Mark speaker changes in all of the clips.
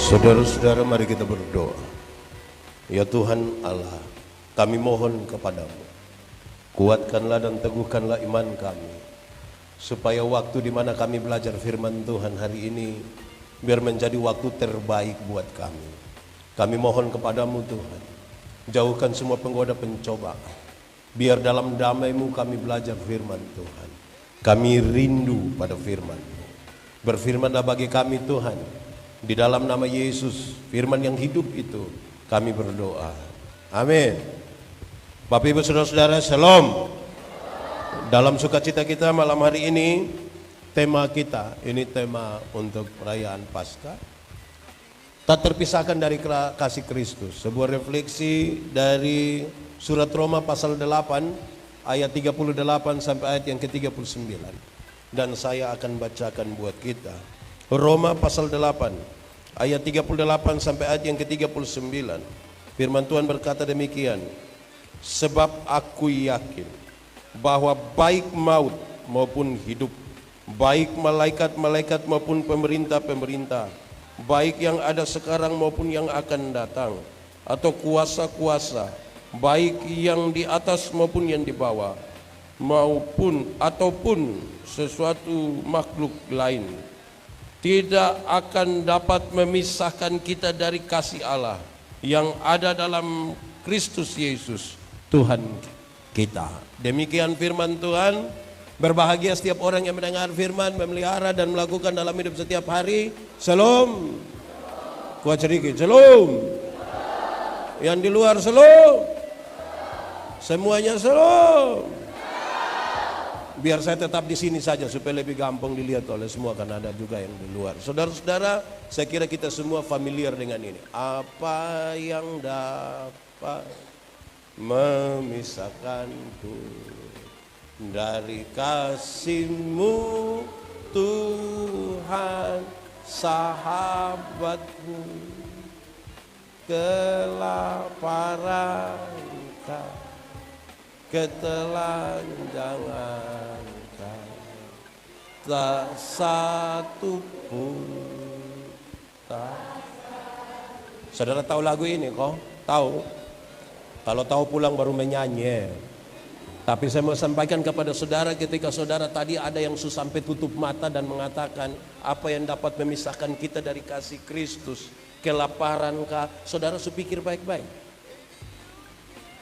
Speaker 1: Saudara-saudara, mari kita berdoa. Ya Tuhan Allah, kami mohon kepadamu, kuatkanlah dan teguhkanlah iman kami, supaya waktu di mana kami belajar firman Tuhan hari ini biar menjadi waktu terbaik buat kami. Kami mohon kepadamu Tuhan, jauhkan semua penggoda pencobaan, biar dalam damai-Mu kami belajar firman Tuhan. Kami rindu pada firman-Mu. Berfirmanlah bagi kami Tuhan, di dalam nama Yesus, firman yang hidup itu kami berdoa. Amin. Bapak Ibu Saudara-saudara, Shalom. Dalam sukacita kita malam hari ini, tema kita, ini tema untuk perayaan Paskah, tak terpisahkan dari kasih Kristus. Sebuah refleksi dari surat Roma pasal 8 ayat 38 sampai ayat yang ke-39. Dan saya akan bacakan buat kita. Roma pasal 8 ayat 38 sampai ayat yang ke-39. Firman Tuhan berkata demikian, sebab aku yakin bahwa baik maut maupun hidup, baik malaikat-malaikat maupun pemerintah-pemerintah, baik yang ada sekarang maupun yang akan datang, atau kuasa-kuasa, baik yang di atas maupun yang di bawah, ataupun sesuatu makhluk lain, tidak akan dapat memisahkan kita dari kasih Allah yang ada dalam Kristus Yesus Tuhan kita. Demikian firman Tuhan. Berbahagia setiap orang yang mendengar firman, memelihara dan melakukan dalam hidup setiap hari. Shalom. Kuat sedikit, shalom. Yang di luar shalom. Semuanya shalom. Biar saya tetap di sini saja supaya lebih gampang dilihat oleh semua, karena ada juga yang di luar. Saudara-saudara, saya kira kita semua familiar dengan ini. Apa yang dapat memisahkanku dari kasih-Mu, Tuhan, sahabatku, kelaparan, ketelanjangan, tak satu pun tak. Saudara tahu lagu ini kok? Tahu? Kalau tahu pulang baru menyanyi. Tapi saya mau sampaikan kepada saudara, ketika saudara tadi ada yang sampai tutup mata dan mengatakan apa yang dapat memisahkan kita dari kasih Kristus, kelaparan kah? Saudara supikir baik-baik.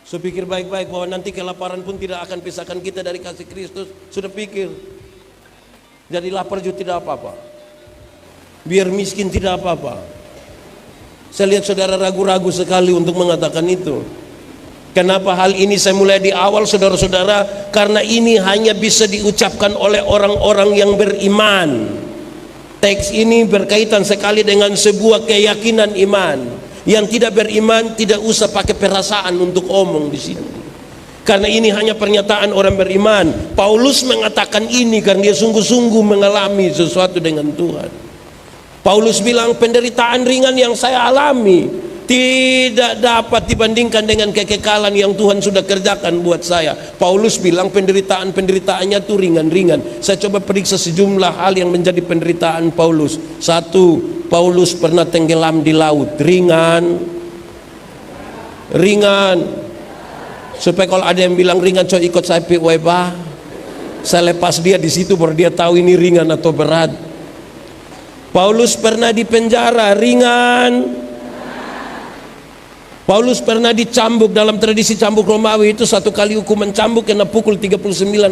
Speaker 1: Supikir baik-baik bahwa nanti kelaparan pun tidak akan pisahkan kita dari kasih Kristus. Sudah pikir? Jadi lapar juga tidak apa-apa. Biar miskin tidak apa-apa. Saya lihat saudara ragu-ragu sekali untuk mengatakan itu. Kenapa hal ini saya mulai di awal saudara-saudara? Karena ini hanya bisa diucapkan oleh orang-orang yang beriman. Teks ini berkaitan sekali dengan sebuah keyakinan iman. Yang tidak beriman tidak usah pakai perasaan untuk omong di sini. Karena ini hanya pernyataan orang beriman. Paulus mengatakan ini karena dia sungguh-sungguh mengalami sesuatu dengan Tuhan. Paulus bilang penderitaan ringan yang saya alami tidak dapat dibandingkan dengan kekekalan yang Tuhan sudah kerjakan buat saya. Paulus bilang penderitaannya itu ringan-ringan. Saya coba periksa sejumlah hal yang menjadi penderitaan Paulus. Satu, Paulus pernah tenggelam di laut. Ringan. Supaya kalau ada yang bilang ringan, coba ikut saya weba. Saya lepas dia di situ baru dia tahu ini ringan atau berat. Paulus pernah di penjara, ringan. Paulus pernah dicambuk. Dalam tradisi cambuk Romawi itu satu kali hukuman cambuk kena pukul 39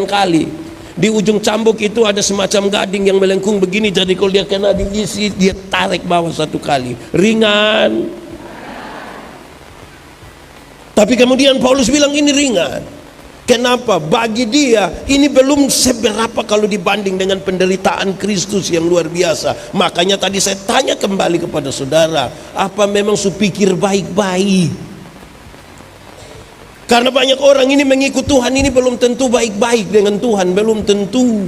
Speaker 1: kali. Di ujung cambuk itu ada semacam gading yang melengkung begini. Jadi kalau dia kena diisi, dia tarik bawah satu kali. Ringan. Tapi kemudian Paulus bilang ini ringan. Kenapa? Bagi dia ini belum seberapa kalau dibanding dengan penderitaan Kristus yang luar biasa. Makanya tadi saya tanya kembali kepada saudara, apa memang supikir baik-baik? Karena banyak orang ini mengikut Tuhan ini belum tentu baik-baik dengan Tuhan, belum tentu.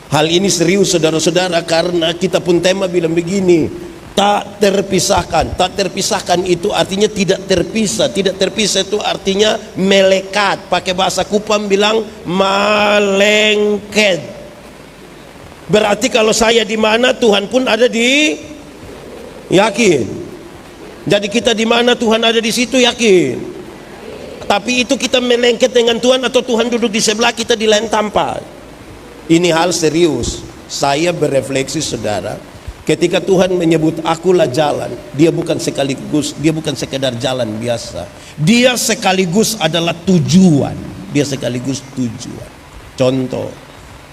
Speaker 1: Hal ini serius saudara-saudara, karena kita pun tema bilang begini, tak terpisahkan. Tak terpisahkan itu artinya tidak terpisah. Tidak terpisah itu artinya melekat. Pakai bahasa Kupang bilang malengket. Berarti kalau saya di mana, Tuhan pun ada di Yakin. Jadi kita di mana Tuhan ada di situ, yakin. Tapi itu kita melengket dengan Tuhan atau Tuhan duduk di sebelah kita di lain tempat. Ini hal serius. Saya berefleksi saudara, ketika Tuhan menyebut akulah jalan, dia bukan sekedar jalan biasa. Dia sekaligus adalah tujuan. Dia sekaligus tujuan. Contoh,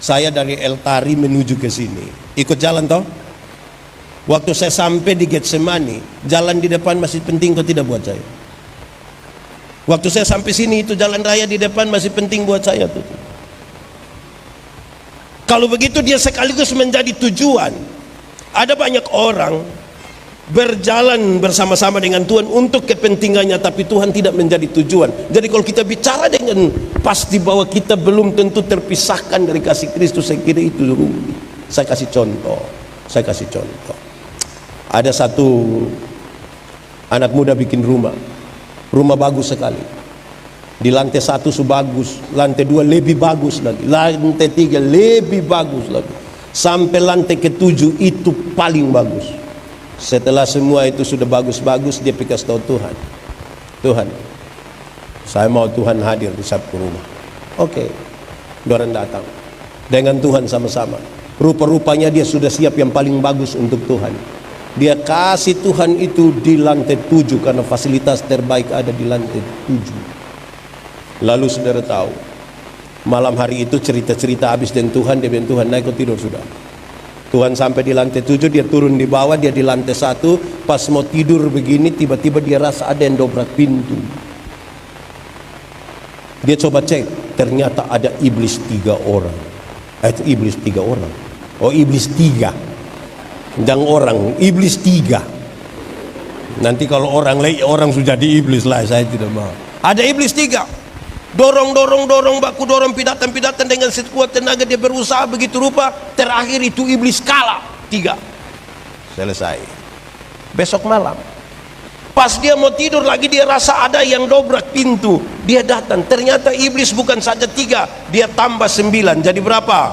Speaker 1: saya dari El Tari menuju ke sini, ikut jalan toh? Waktu saya sampai di Getsemani, jalan di depan masih penting kok tidak buat saya? Waktu saya sampai sini itu jalan raya di depan masih penting buat saya tuh. Kalau begitu dia sekaligus menjadi tujuan. Ada banyak orang berjalan bersama-sama dengan Tuhan untuk kepentingannya, tapi Tuhan tidak menjadi tujuan. Jadi kalau kita bicara dengan pasti bahwa kita belum tentu terpisahkan dari kasih Kristus, saya kira itu rugi. Saya kasih contoh. Ada satu anak muda bikin rumah bagus sekali. Di lantai 1 bagus, lantai 2 lebih bagus lagi, lantai 3 lebih bagus lagi, sampai lantai ke-7 itu paling bagus. Setelah semua itu sudah bagus-bagus, dia pikir tahu Tuhan, saya mau Tuhan hadir di satu rumah. Oke, orang datang dengan Tuhan sama-sama. Rupa-rupanya dia sudah siap yang paling bagus untuk Tuhan. Dia kasih Tuhan itu di lantai 7 karena fasilitas terbaik ada di lantai 7. Lalu saudara tahu, malam hari itu cerita-cerita habis dengan Tuhan, dia bilang, Tuhan naik kau tidur sudah. Tuhan sampai di lantai 7, dia turun di bawah, dia di lantai 1. Pas mau tidur begini, tiba-tiba dia rasa ada yang dobrak pintu. Dia coba cek, ternyata ada iblis 3 orang. Itu iblis 3 orang. Oh, iblis 3. Jangan orang, iblis 3. Nanti kalau orang sudah jadi iblis lah, saya tidak mau. Ada iblis 3. Dorong, baku dorong, pidatan dengan sekuat tenaga, dia berusaha begitu rupa. Terakhir itu iblis kalah. 3. Selesai. Besok malam, pas dia mau tidur lagi, dia rasa ada yang dobrak pintu. Dia datang, ternyata iblis bukan saja 3, dia tambah 9. Jadi berapa?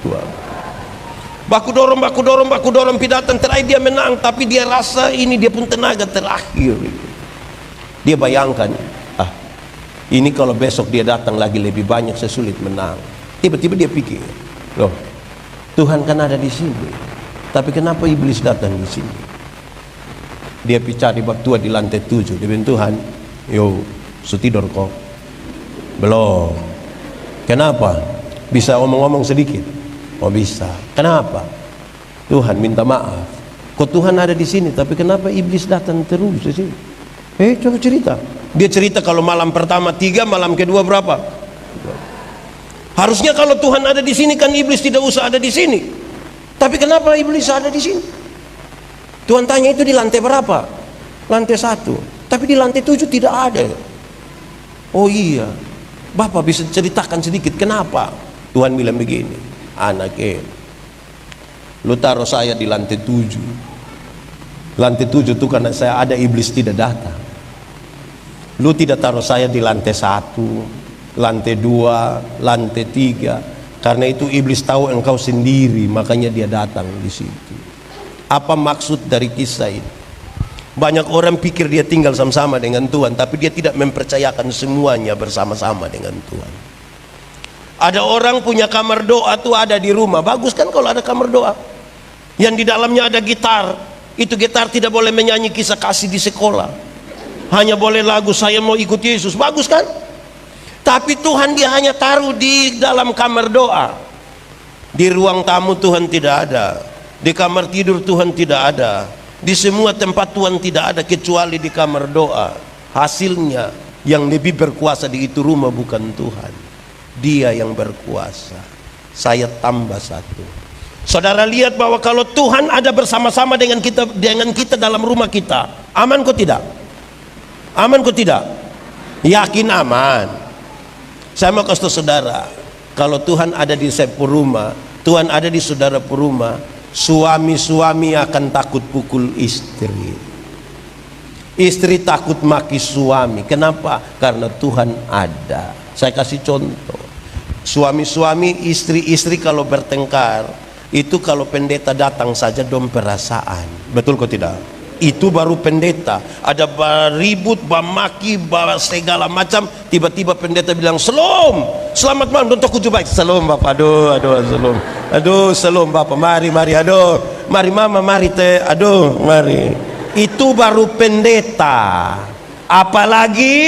Speaker 1: 2. Baku dorong, pidatan. Terakhir dia menang, tapi dia rasa ini dia pun tenaga terakhir. Dia bayangkan, ini kalau besok dia datang lagi lebih banyak, saya sulit menang. Tiba-tiba dia pikir, loh, Tuhan kan ada di sini, tapi kenapa iblis datang di sini? Dia cari bab tua di lantai 7. Dia bilang, Tuhan, yo, sutidur kok? Belum. Kenapa? Bisa omong-omong sedikit? Oh bisa. Kenapa? Tuhan minta maaf. Kok Tuhan ada di sini, tapi kenapa iblis datang terus di sini? Coba cerita. Dia cerita kalau malam pertama 3, malam kedua berapa? Harusnya kalau Tuhan ada di sini kan iblis tidak usah ada di sini. Tapi kenapa iblis ada di sini? Tuhan tanya itu di lantai berapa? Lantai 1. Tapi di lantai 7 tidak ada. Oh iya. Bapak bisa ceritakan sedikit kenapa? Tuhan bilang begini, anaknya, lu taruh saya di lantai 7. Lantai 7 itu karena saya ada, iblis tidak datang. Lu tidak taruh saya di lantai 1, lantai 2, lantai 3. Karena itu iblis tahu engkau sendiri, makanya dia datang di situ. Apa maksud dari kisah ini? Banyak orang pikir dia tinggal sama-sama dengan Tuhan, tapi dia tidak mempercayakan semuanya bersama-sama dengan Tuhan. Ada orang punya kamar doa tuh ada di rumah. Bagus kan kalau ada kamar doa yang di dalamnya ada gitar. Itu gitar tidak boleh menyanyi kisah kasih di sekolah, hanya boleh lagu saya mau ikut Yesus. Bagus kan? Tapi Tuhan dia hanya taruh di dalam kamar doa. Di ruang tamu Tuhan tidak ada, di kamar tidur Tuhan tidak ada, di semua tempat Tuhan tidak ada kecuali di kamar doa. Hasilnya yang lebih berkuasa di itu rumah bukan Tuhan, dia yang berkuasa. Saya tambah 1. Saudara lihat bahwa kalau Tuhan ada bersama-sama dengan kita dalam rumah kita, aman kok tidak? Aman kok tidak? Yakin aman. Saya mau kasih tahu saudara, kalau Tuhan ada di sebuah rumah, Tuhan ada di saudara rumah, suami-suami akan takut pukul istri, istri takut maki suami. Kenapa? Karena Tuhan ada. Saya kasih contoh, suami-suami, istri-istri kalau bertengkar, Itu kalau pendeta datang saja dong perasaan. Betul kok tidak? Itu baru pendeta. Ada ribut, maki, segala macam. Tiba-tiba pendeta bilang, "Shalom, selamat malam, untuk kuju baik." "Shalom Bapak." Aduh, shalom. Aduh, shalom Bapak. Mari. Aduh, mari Mama, mari Teh. Aduh, mari. Itu baru pendeta. Apalagi?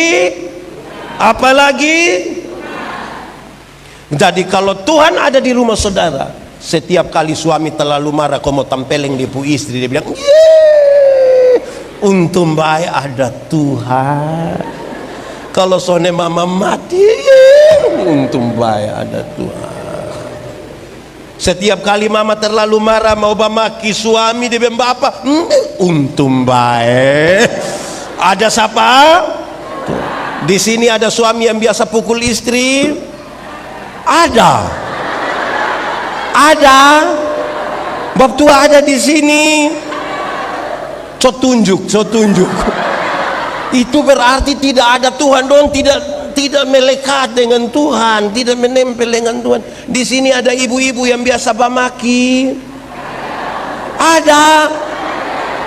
Speaker 1: Jadi kalau Tuhan ada di rumah saudara, setiap kali suami terlalu marah, kau mau tampeleng di pu istri, dia bilang, "Yeay, untung baik ada Tuhan." Kalau sone mama mati, untung baik ada Tuhan. Setiap kali mama terlalu marah mau maki suami, dia bilang, "Bapak, untung baik ada siapa?" Di sini ada suami yang biasa pukul istri? Ada. Bab tua ada di sini. So tunjuk. Itu berarti tidak ada Tuhan dong, tidak melekat dengan Tuhan, tidak menempel dengan Tuhan. Di sini ada ibu-ibu yang biasa bamaki. Ada.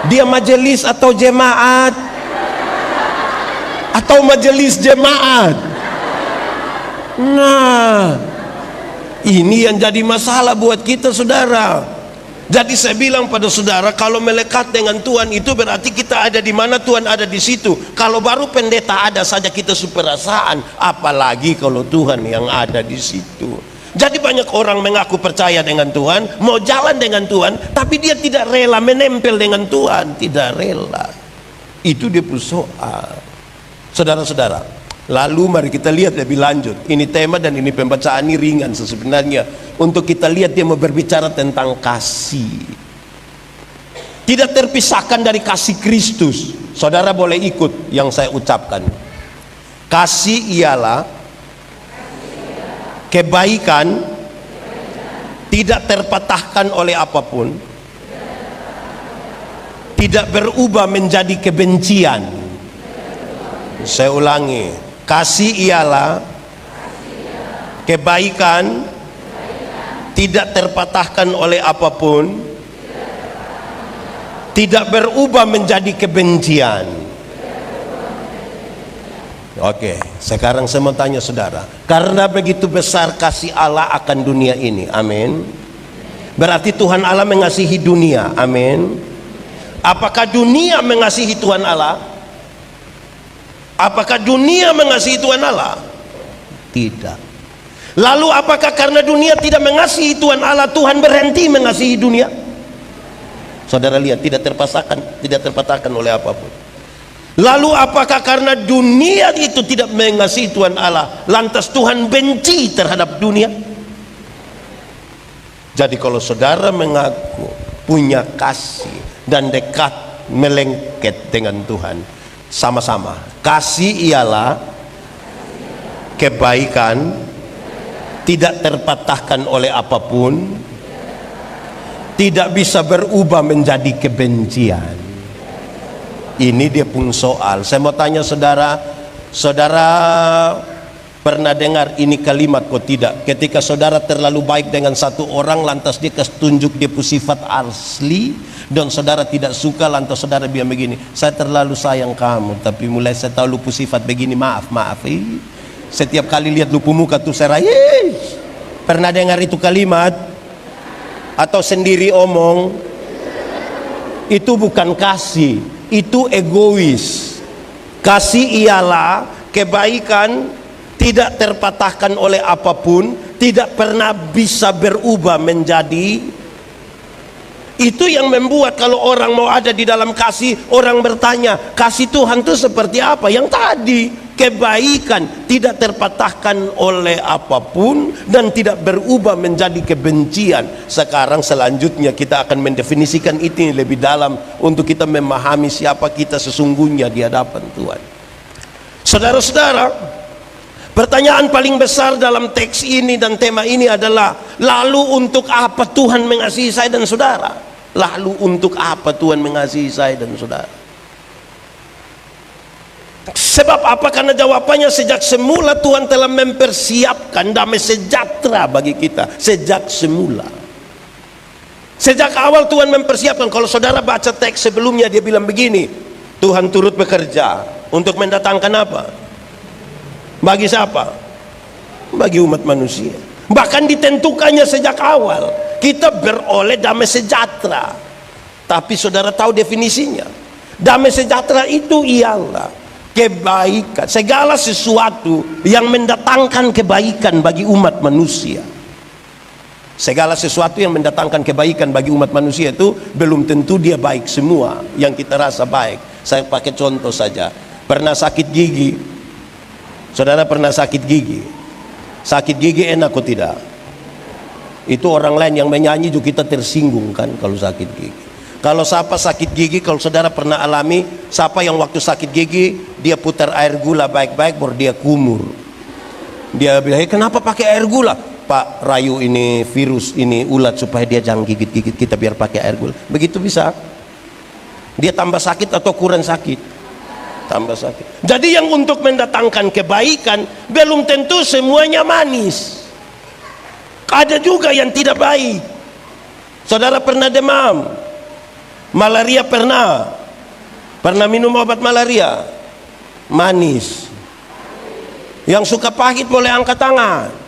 Speaker 1: Dia majelis atau jemaat? Atau majelis jemaat? Nah, ini yang jadi masalah buat kita, saudara. Jadi saya bilang pada saudara, kalau melekat dengan Tuhan itu berarti kita ada di mana Tuhan ada di situ. Kalau baru pendeta ada saja kita superasaan, apalagi kalau Tuhan yang ada di situ. Jadi banyak orang mengaku percaya dengan Tuhan, mau jalan dengan Tuhan, tapi dia tidak rela menempel dengan Tuhan, tidak rela. Itu dia pun soal. Saudara-saudara, lalu mari kita lihat lebih lanjut. Ini tema dan ini pembacaan ini ringan sebenarnya. Untuk kita lihat dia mau berbicara tentang kasih. Tidak terpisahkan dari kasih Kristus. Saudara boleh ikut yang saya ucapkan. Kasih ialah kebaikan tidak terpatahkan oleh apapun, tidak berubah menjadi kebencian. Saya ulangi, kasih ialah kebaikan tidak terpatahkan oleh apapun, tidak berubah menjadi kebencian. Oke, sekarang saya mau tanya saudara, karena begitu besar kasih Allah akan dunia ini, amin. Berarti Tuhan Allah mengasihi dunia, amin. Apakah dunia mengasihi Tuhan Allah? Apakah dunia mengasihi Tuhan Allah? Tidak. Lalu apakah karena dunia tidak mengasihi Tuhan Allah, Tuhan berhenti mengasihi dunia? Saudara lihat, tidak terpatahkan oleh apapun. Lalu apakah karena dunia itu tidak mengasihi Tuhan Allah, lantas Tuhan benci terhadap dunia? Jadi kalau saudara mengaku punya kasih dan dekat melengket dengan Tuhan, sama-sama, kasih ialah kebaikan tidak terpatahkan oleh apapun, tidak bisa berubah menjadi kebencian. Ini dia pun soal. Saya mau tanya saudara, saudara pernah dengar ini kalimat kok tidak? Ketika saudara terlalu baik dengan satu orang, lantas dia tunjuk dia punya sifat asli, dan saudara tidak suka, lantas saudara bilang begini, "Saya terlalu sayang kamu, tapi mulai saya tahu lupu sifat begini, maaf." Setiap kali lihat lupu muka tuh saya raya. Pernah dengar itu kalimat? Atau sendiri omong? Itu bukan kasih, itu egois. Kasih ialah kebaikan tidak terpatahkan oleh apapun, tidak pernah bisa berubah menjadi. Itu yang membuat kalau orang mau ada di dalam kasih, orang bertanya, kasih Tuhan itu seperti apa? Yang tadi, kebaikan tidak terpatahkan oleh apapun dan tidak berubah menjadi kebencian. Sekarang selanjutnya kita akan mendefinisikan itu lebih dalam untuk kita memahami siapa kita sesungguhnya di hadapan Tuhan. Saudara-saudara, pertanyaan paling besar dalam teks ini dan tema ini adalah, lalu untuk apa Tuhan mengasihi saya dan saudara? Lalu untuk apa Tuhan mengasihi saya dan saudara? Sebab apa? Karena jawabannya sejak semula Tuhan telah mempersiapkan damai sejahtera bagi kita. Sejak semula. Sejak awal Tuhan mempersiapkan. Kalau saudara baca teks sebelumnya, dia bilang begini, Tuhan turut bekerja untuk mendatangkan apa? Bagi siapa? Bagi umat manusia. Bahkan ditentukannya sejak awal, kita beroleh damai sejahtera. Tapi saudara tahu definisinya? Damai sejahtera itu ialah kebaikan, segala sesuatu yang mendatangkan kebaikan bagi umat manusia. Segala sesuatu yang mendatangkan kebaikan bagi umat manusia itu belum tentu dia baik semua yang kita rasa baik. Saya pakai contoh saja. Pernah sakit gigi? Saudara pernah sakit gigi? Sakit gigi enak atau tidak? Itu orang lain yang menyanyi juga kita tersinggung kan kalau sakit gigi. Kalau siapa sakit gigi, kalau saudara pernah alami, siapa yang waktu sakit gigi dia putar air gula baik-baik baru dia kumur. Dia bilang, kenapa pakai air gula? Pak, rayu ini virus, ini ulat supaya dia jangan gigit-gigit kita, biar pakai air gula. Begitu bisa. Dia tambah sakit atau kurang sakit? Tambah sakit. Jadi yang untuk mendatangkan kebaikan belum tentu semuanya manis. Ada juga yang tidak baik. Saudara pernah demam, malaria pernah minum obat malaria, manis. Yang suka pahit boleh angkat tangan.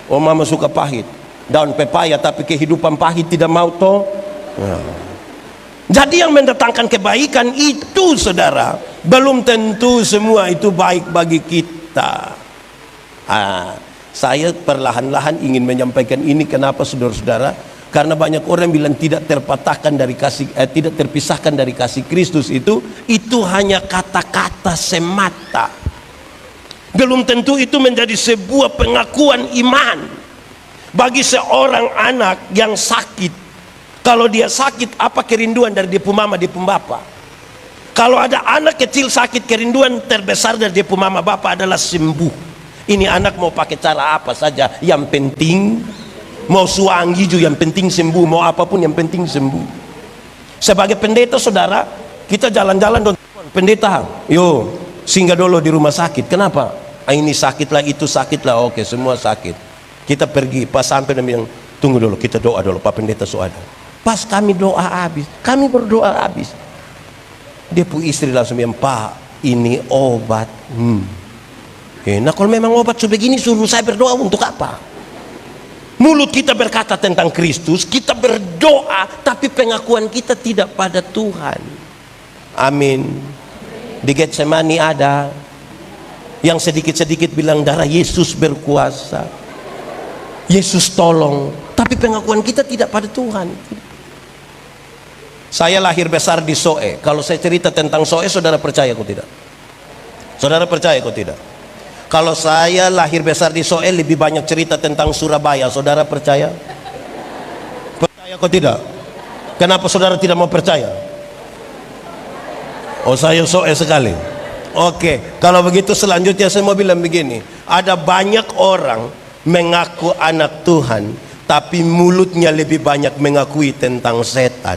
Speaker 1: Oh, mama suka pahit, daun pepaya, tapi kehidupan pahit tidak mau toh. Jadi yang mendatangkan kebaikan itu saudara, belum tentu semua itu baik bagi kita. Saya perlahan-lahan ingin menyampaikan ini. Kenapa saudara-saudara? Karena banyak orang bilang tidak terpatahkan dari kasih, tidak terpisahkan dari kasih Kristus itu hanya kata-kata semata. Belum tentu itu menjadi sebuah pengakuan iman bagi seorang anak yang sakit. Kalau dia sakit, apa kerinduan dari dia mama, dia bapa? Kalau ada anak kecil sakit, kerinduan terbesar dari dia mama bapa adalah sembuh. Ini anak mau pakai cara apa saja, yang penting mau suanggi juga, yang penting sembuh. Mau apapun yang penting sembuh. Sebagai pendeta saudara, kita jalan-jalan, pendeta, yo singgah dulu di rumah sakit. Kenapa? Ini sakit lah, itu sakit lah. Oke, semua sakit. Kita pergi, pas sampai dan bilang, tunggu dulu, kita doa dulu, Pak Pendeta so ada. Pas kami doa habis, kami berdoa habis, dia pun istri langsung bilang, Pak, ini obat. Nah kalau memang obat sebegini, suruh saya berdoa untuk apa? Mulut kita berkata tentang Kristus, kita berdoa, tapi pengakuan kita tidak pada Tuhan. Amin. Di Getsemani ada yang sedikit-sedikit bilang darah Yesus berkuasa, Yesus tolong, tapi pengakuan kita tidak pada Tuhan. Saya lahir besar di Soe. Kalau saya cerita tentang Soe, saudara percaya atau tidak? Saudara percaya atau tidak? Kalau saya lahir besar di Soe, lebih banyak cerita tentang Surabaya. Saudara percaya? Percaya atau tidak? Kenapa saudara tidak mau percaya? Oh, saya Soe sekali. Oke, kalau begitu selanjutnya saya mau bilang begini. Ada banyak orang mengaku anak Tuhan, tapi mulutnya lebih banyak mengakui tentang setan.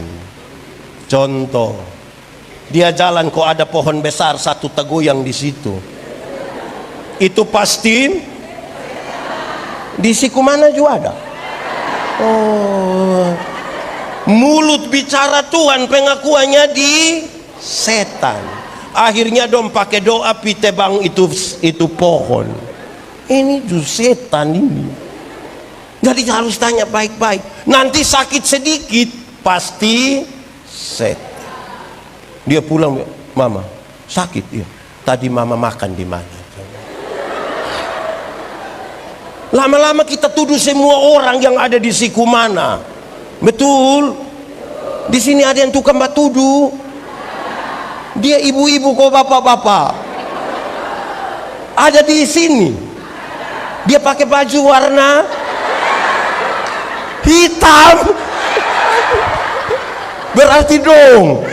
Speaker 1: Contoh, dia jalan kok ada pohon besar satu tegoyang di situ. Itu pasti di siku mana juga ada. Oh, mulut bicara Tuhan, pengakuannya di setan. Akhirnya dong pakai doa pitebang itu pohon. Ini tuh setan ini. Jadi harus tanya baik-baik. Nanti sakit sedikit pasti setan. Dia pulang, mama sakit ya. Tadi mama makan di mana? Lama-lama kita tuduh semua orang yang ada di siku mana. Betul. Di sini ada yang tukang batudu. Dia ibu-ibu kok bapak-bapak. Ada di sini. Dia pakai baju warna hitam. Berarti dong.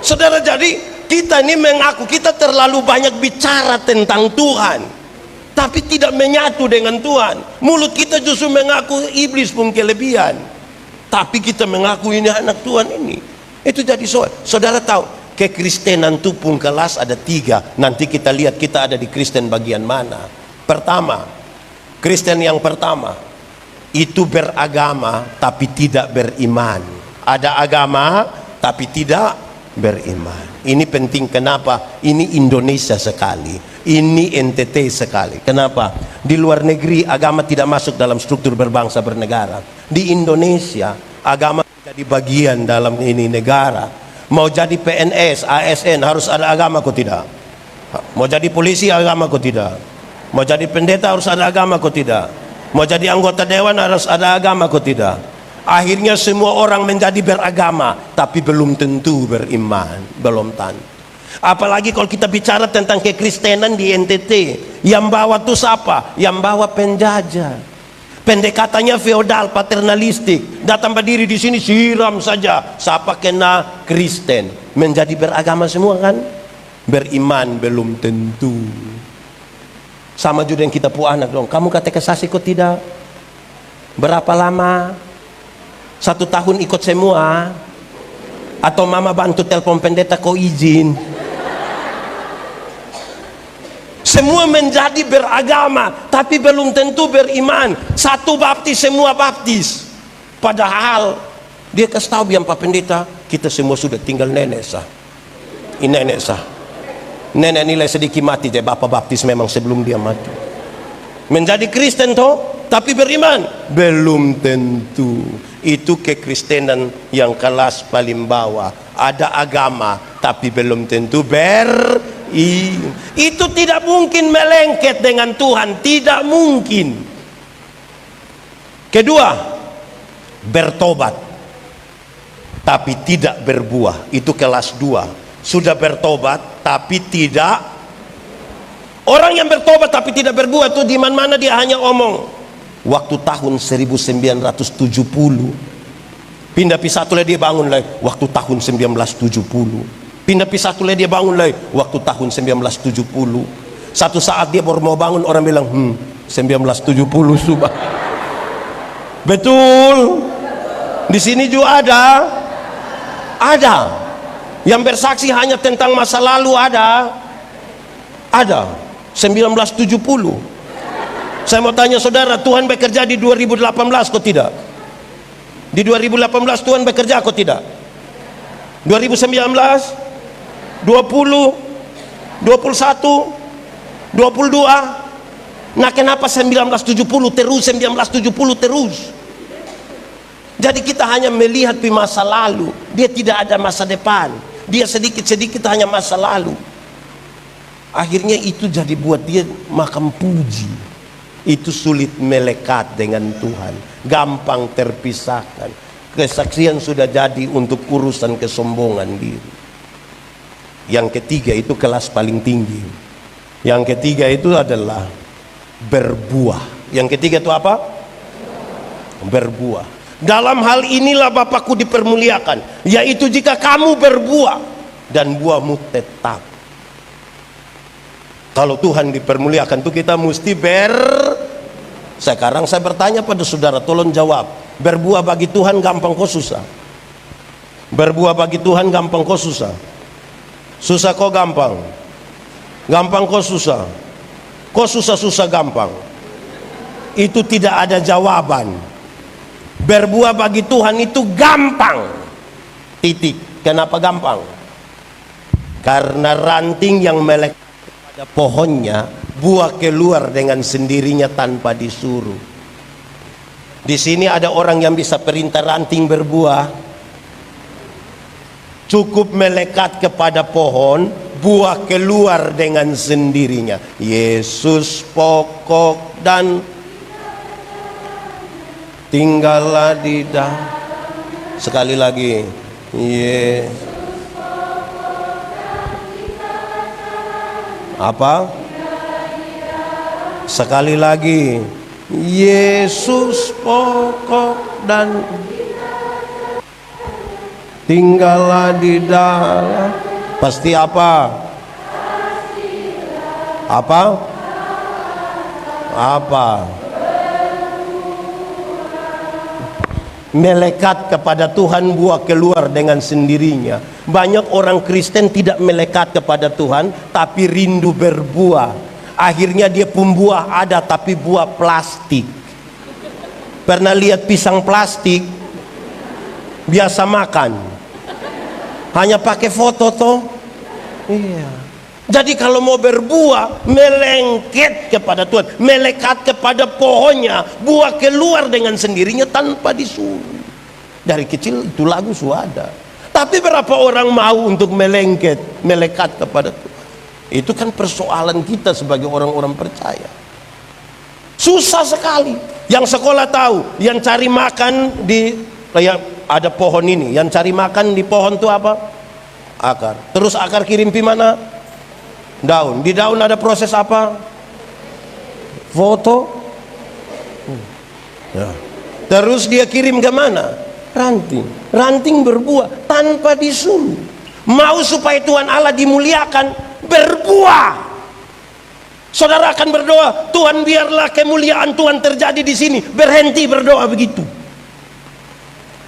Speaker 1: Saudara, jadi kita ini mengaku kita terlalu banyak bicara tentang Tuhan, tapi tidak menyatu dengan Tuhan. Mulut kita justru mengaku iblis pun kelebihan, tapi kita mengaku ini anak Tuhan ini. Itu jadi saudara tahu, kekristenan itu pun kelas ada 3. Nanti kita lihat kita ada di Kristen bagian mana. Pertama, Kristen yang pertama, itu beragama tapi tidak beriman. Ada agama tapi tidak beriman. Ini penting. Kenapa? Ini Indonesia sekali, ini NTT sekali. Kenapa? Di luar negeri agama tidak masuk dalam struktur berbangsa bernegara. Di Indonesia agama menjadi bagian dalam ini negara. Mau jadi PNS, ASN harus ada agama kok tidak? Mau jadi polisi agama kok tidak? Mau jadi pendeta harus ada agama kok tidak? Mau jadi anggota dewan harus ada agama kok tidak? Akhirnya semua orang menjadi beragama tapi belum tentu beriman, belum tentu. Apalagi kalau kita bicara tentang kekristenan di NTT, yang bawa tuh siapa? Yang bawa penjajah. Pendekatannya feodal, paternalistik. Datang berdiri di sini siram saja. Siapa kena Kristen? Menjadi beragama semua kan? Beriman belum tentu. Sama juga yang kita pu anak dong. Kamu katekisasi kok tidak? Berapa lama? 1 tahun ikut semua? Atau mama bantu telepon pendeta kok izin? Semua menjadi beragama tapi belum tentu beriman. Satu baptis semua baptis, padahal dia kasih tahu biar Pak Pendeta, kita semua sudah tinggal nenek sah. Ini nenek sah. Nenek nilai sedikit mati, jadi bapak baptis memang sebelum dia mati. Menjadi Kristen toh, tapi beriman belum tentu. Itu kekristenan yang kelas paling bawah. Ada agama tapi belum tentu itu tidak mungkin melengket dengan Tuhan, tidak mungkin. Kedua, bertobat tapi tidak berbuah. Itu kelas 2. Sudah bertobat tapi tidak. Orang yang bertobat tapi tidak berbuah itu di mana-mana dia hanya omong. Waktu tahun 1970 pindah pisatu dia bangun lagi. Waktu tahun 1970 pindah pisatu dia bangun lagi. Waktu tahun 1970. Satu saat dia baru mau bangun, orang bilang 1970 subah. Betul. Di sini juga ada yang bersaksi hanya tentang masa lalu. Ada 1970. Saya mau tanya saudara, Tuhan bekerja di 2018 kok tidak? Di 2018 Tuhan bekerja kok tidak? 2019, 20, 21, 22. Nah kenapa 1970 terus? Jadi kita hanya melihat di masa lalu. Dia tidak ada masa depan. Dia sedikit-sedikit hanya masa lalu. Akhirnya itu jadi buat dia makam puji. Itu sulit melekat dengan Tuhan, gampang terpisahkan. Kesaksian sudah jadi untuk urusan kesombongan diri. Yang ketiga itu kelas paling tinggi. Yang ketiga itu adalah berbuah. Yang ketiga itu apa? Berbuah. Dalam hal inilah Bapakku dipermuliakan, yaitu jika kamu berbuah dan buahmu tetap. Kalau Tuhan dipermuliakan itu kita mesti Sekarang saya bertanya pada saudara, tolong jawab. Berbuah bagi Tuhan gampang kok susah? Berbuah bagi Tuhan gampang kok susah? Susah kok gampang? Gampang kok susah? Kok susah-susah gampang? Itu tidak ada jawaban. Berbuah bagi Tuhan itu gampang. Titik. Kenapa gampang? Karena ranting yang melekat pada pohonnya, buah keluar dengan sendirinya tanpa disuruh. Di sini ada orang yang bisa perintah ranting berbuah. Cukup melekat kepada pohon, buah keluar dengan sendirinya. Yesus pokok dan tinggallah di dalam. Sekali lagi, apa? Sekali lagi, Yesus pokok dan tinggallah di dalam. Pasti apa? Apa? Apa? Melekat kepada Tuhan, buah keluar dengan sendirinya. Banyak orang Kristen tidak melekat kepada Tuhan tapi rindu berbuah. Akhirnya dia pembuah ada tapi buah plastik. Pernah lihat pisang plastik biasa makan, hanya pakai foto toh. Iya. Jadi kalau mau berbuah, melengket kepada Tuhan, melekat kepada pohonnya, buah keluar dengan sendirinya tanpa disuruh. Dari kecil itu lagu sudah ada. Tapi berapa orang mau untuk melengket, melekat kepada Tuhan? Itu kan persoalan kita sebagai orang-orang percaya. Susah sekali. Yang sekolah tahu, yang cari makan di kayak ada pohon ini, yang cari makan di pohon itu apa? Akar. Terus akar kirim pi mana? Daun. Di daun ada proses apa? Foto. Ya. Terus dia kirim ke mana? Ranting. Ranting berbuah tanpa disuruh. Mau supaya Tuhan Allah dimuliakan, berbuah. Saudara akan berdoa, Tuhan biarlah kemuliaan Tuhan terjadi di sini. Berhenti berdoa begitu.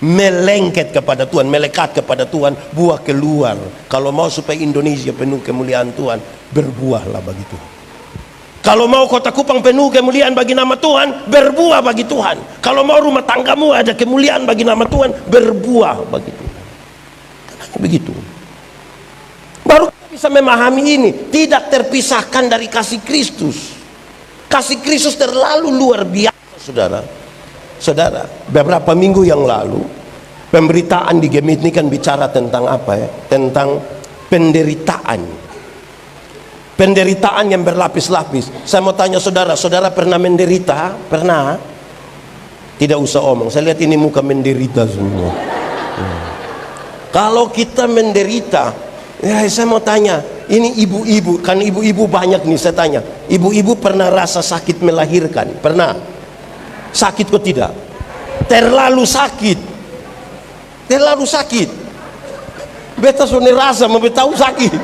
Speaker 1: Melengket kepada Tuhan, melekat kepada Tuhan, buah keluar. Kalau mau supaya Indonesia penuh kemuliaan Tuhan, berbuahlah bagi Tuhan. Kalau mau Kota Kupang penuh kemuliaan bagi nama Tuhan, berbuah bagi Tuhan. Kalau mau rumah tanggamu ada kemuliaan bagi nama Tuhan, berbuah bagi Tuhan. Begitu. Baru kita bisa memahami ini, tidak terpisahkan dari kasih Kristus. Kasih Kristus terlalu luar biasa, saudara. Saudara, beberapa minggu yang lalu pemberitaan di Gemit ini kan bicara tentang apa ya? Tentang penderitaan. Penderitaan yang berlapis-lapis. Saya mau tanya saudara, saudara pernah menderita? Pernah? Tidak usah omong, saya lihat ini muka menderita semua. Kalau kita menderita, ya saya mau tanya, ini ibu-ibu, kan ibu-ibu banyak nih, saya tanya, ibu-ibu pernah rasa sakit melahirkan? Pernah? Sakit kok tidak? Terlalu sakit. Terlalu sakit. Beta sone rasa mau tahu sakit.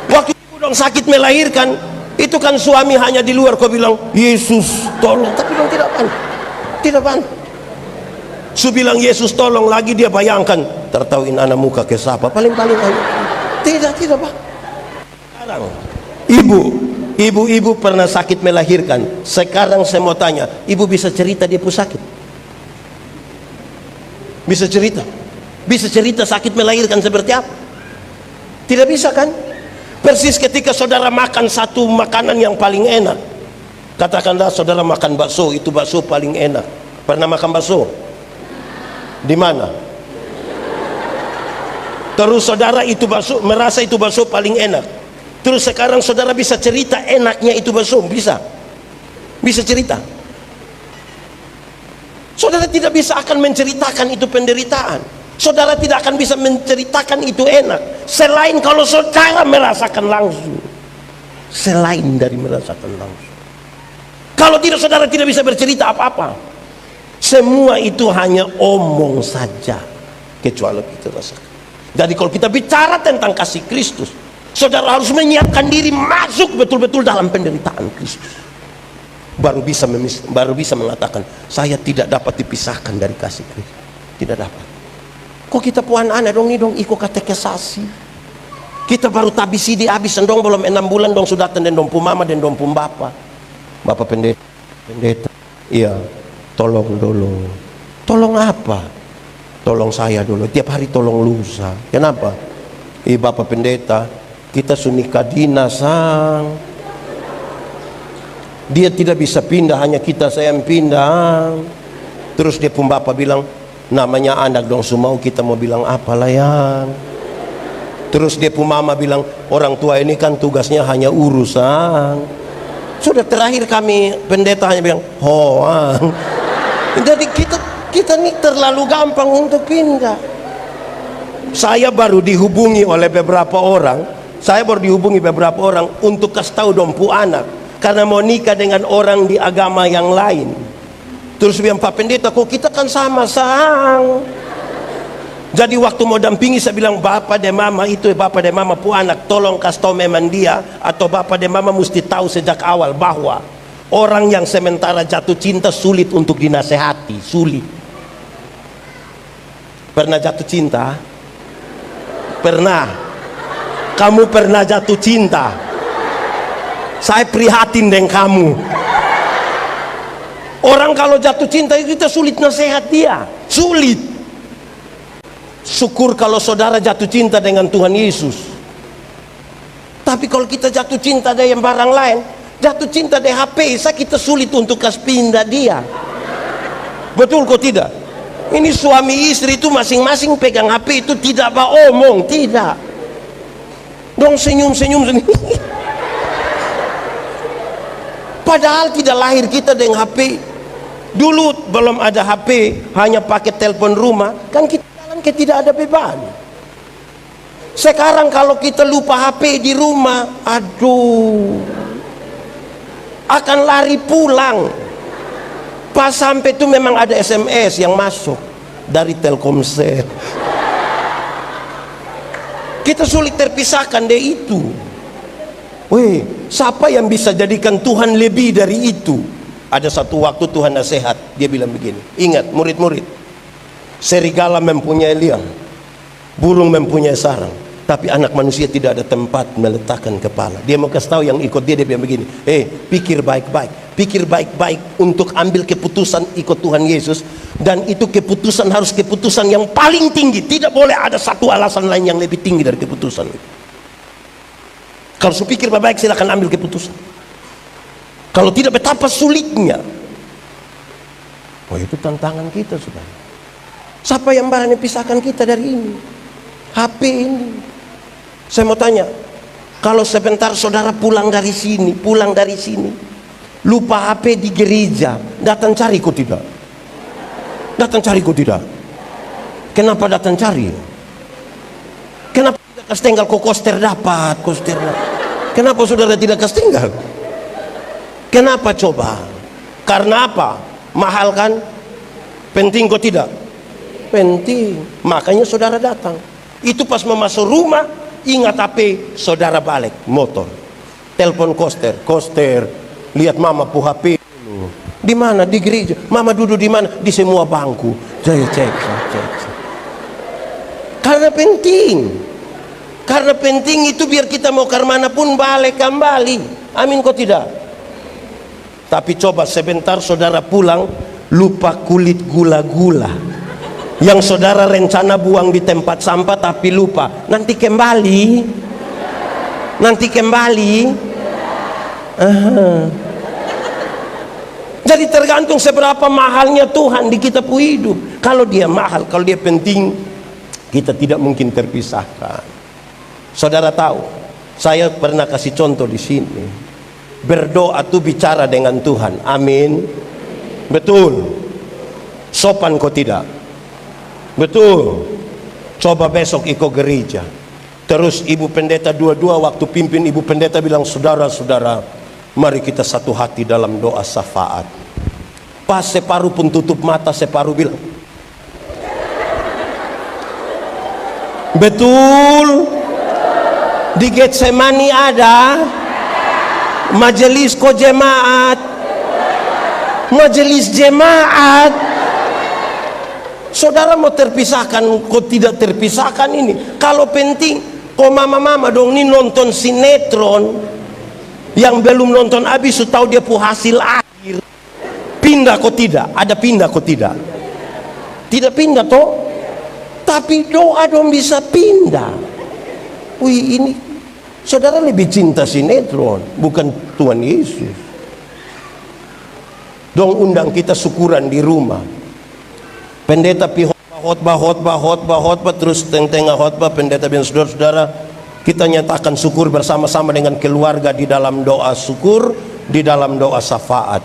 Speaker 1: Waktu ibu dong sakit melahirkan, itu kan suami hanya di luar kau bilang, Yesus tolong, tapi dong tidak pan. Tidak pan. Su bilang Yesus tolong lagi dia bayangkan, tertauin anak muka ke siapa? Paling-paling aja. Tidak pan. Sekarang ibu pernah sakit melahirkan. Sekarang saya mau tanya, ibu bisa cerita dia pun sakit? Bisa cerita? Bisa cerita sakit melahirkan seperti apa? Tidak bisa kan? Persis ketika saudara makan satu makanan yang paling enak, katakanlah saudara makan bakso, itu bakso paling enak. Pernah makan bakso? Di mana? Terus saudara itu bakso, merasa itu bakso paling enak. Terus sekarang saudara bisa cerita enaknya itu bakso? Bisa? Bisa cerita? Saudara tidak bisa akan menceritakan itu penderitaan. Saudara tidak akan bisa menceritakan itu enak selain kalau saudara merasakan langsung. Selain dari merasakan langsung. Kalau tidak, saudara tidak bisa bercerita apa-apa. Semua itu hanya omong saja, kecuali kita rasakan. Jadi kalau kita bicara tentang kasih Kristus, saudara harus menyiapkan diri masuk betul-betul dalam penderitaan Kristus. Baru bisa mengatakan, saya tidak dapat dipisahkan dari kasih Kristus. Tidak dapat. Kok kita puan aneh dong, iko katekesasi. Kita baru tabisi di habis dong, belum 6 bulan dong sudah tenden dong mama dan dong bapa. Bapak pendeta. Iya, tolong dulu. Tolong apa? Tolong saya dulu. Tiap hari tolong lusa. Kenapa? Bapak pendeta, kita sunika dinasang. Dia tidak bisa pindah, hanya kita saya yang pindah. Terus dia pun bapak bilang, namanya anak dong semau, kita mau bilang apalah yang. Terus dia pun mama bilang, orang tua ini kan tugasnya hanya urusan. Sudah terakhir kami pendeta hanya bilang hoang. Jadi kita ini terlalu gampang untuk pindah. Saya baru dihubungi oleh beberapa orang. Saya baru dihubungi beberapa orang untuk kasih tahu dompu anak karena mau nikah dengan orang di agama yang lain. Terus bilang, Pak Pendeta, kok kita kan sama sang. Jadi waktu mau dampingi saya bilang, Bapak dan Mama itu, Bapak dan Mama pu anak, tolong kasih tahu memang dia, atau Bapak dan Mama mesti tahu sejak awal bahwa orang yang sementara jatuh cinta sulit untuk dinasehati, sulit. Pernah jatuh cinta? Pernah? Kamu pernah jatuh cinta? Saya prihatin dengan kamu. Orang kalau jatuh cinta kita sulit nasihat dia, sulit. Syukur kalau saudara jatuh cinta dengan Tuhan Yesus. Tapi kalau kita jatuh cinta dengan barang lain, jatuh cinta dengan HP, kita sulit untuk kasih pindah dia. Betul kok tidak? Ini suami istri itu masing-masing pegang HP itu tidak omong, tidak. Dong senyum-senyum sendiri. Padahal tidak lahir kita dengan HP. Dulu belum ada HP, hanya pakai telepon rumah, kan kita jalan ke tidak ada beban. Sekarang kalau kita lupa HP di rumah, aduh, akan lari pulang. Pas sampai itu memang ada SMS yang masuk dari Telkomsel. Kita sulit terpisahkan dari itu. Weh, siapa yang bisa jadikan Tuhan lebih dari itu? Ada satu waktu Tuhan nasihat, dia bilang begini, ingat murid-murid, serigala mempunyai liang, burung mempunyai sarang, tapi anak manusia tidak ada tempat meletakkan kepala. Dia mau kasih tahu yang ikut dia bilang begini, pikir baik-baik, pikir baik-baik untuk ambil keputusan ikut Tuhan Yesus, dan itu keputusan harus keputusan yang paling tinggi, tidak boleh ada satu alasan lain yang lebih tinggi dari keputusan itu. Kalau saya pikir baik-baik, silakan ambil keputusan. Kalau tidak, betapa sulitnya. Oh, itu tantangan kita, saudara. Siapa yang barangnya pisahkan kita dari ini? HP ini. Saya mau tanya, kalau sebentar saudara pulang dari sini, lupa HP di gereja, datang cari kok tidak? Datang cari kok tidak? Kenapa datang cari? Kenapa tidak kasih tinggal kok koster dapat? Kenapa saudara tidak kasih tinggal? Kenapa coba? Karena apa? Mahal kan? Penting kok tidak? Penting. Makanya saudara datang. Itu pas mau masuk rumah, ingat HP, saudara balik motor, telepon koster, lihat mama pu HP. Di mana? Di gereja. Mama duduk di mana? Di semua bangku. Saya cek. Karena penting. Karena penting itu biar kita mau ke mana pun balik kembali. Amin kok tidak? Tapi coba sebentar saudara pulang, lupa kulit gula-gula yang saudara rencana buang di tempat sampah, tapi lupa. Nanti kembali. Jadi tergantung seberapa mahalnya Tuhan di kita pu hidup. Kalau dia mahal, kalau dia penting, kita tidak mungkin terpisahkan. Saudara tahu, saya pernah kasih contoh di sini. Berdoa itu bicara dengan Tuhan. Amin. Betul. Sopan kok tidak? Betul. Coba besok ikut gereja. Terus ibu pendeta dua-dua waktu pimpin, ibu pendeta bilang, saudara-saudara, mari kita satu hati dalam doa syafaat. Pas separuh pun tutup mata, separuh bilang, betul. Di Getsemani ada majelis ko jemaat, majelis jemaat. Saudara mau terpisahkan kok tidak terpisahkan ini? Kalau penting kok mama-mama dong ini nonton sinetron, yang belum nonton habis tahu dia pu hasil akhir, pindah kok tidak? Ada pindah kok tidak? Tidak pindah toh? Tapi doa dong bisa pindah. Wih, ini saudara lebih cinta sinetron, bukan Tuhan Yesus. Dong undang kita syukuran di rumah. Pendeta pi khotbah terus tengah khotbah pendeta bilang, saudara-saudara, kita nyatakan syukur bersama-sama dengan keluarga di dalam doa syukur, di dalam doa syafaat.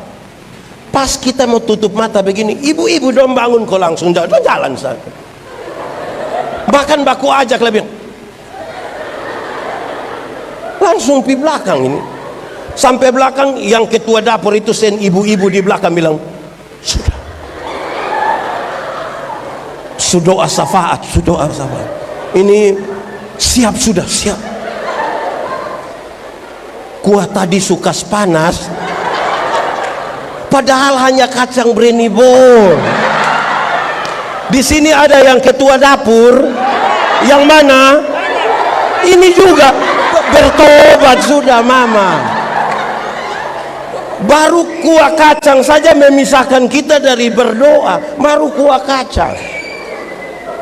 Speaker 1: Pas kita mau tutup mata begini, ibu-ibu dong bangun kok langsung jalan saja. Bahkan baku ajak lebih langsung di belakang ini, sampai belakang yang ketua dapur itu sen ibu-ibu di belakang bilang, sudah syafaat, ini siap, sudah siap. Kuah tadi suka panas, padahal hanya kacang brenibol. Di sini ada yang ketua dapur, yang mana ini juga bertobat sudah mama. Baru kuah kacang saja memisahkan kita dari berdoa. Baru kuah kacang.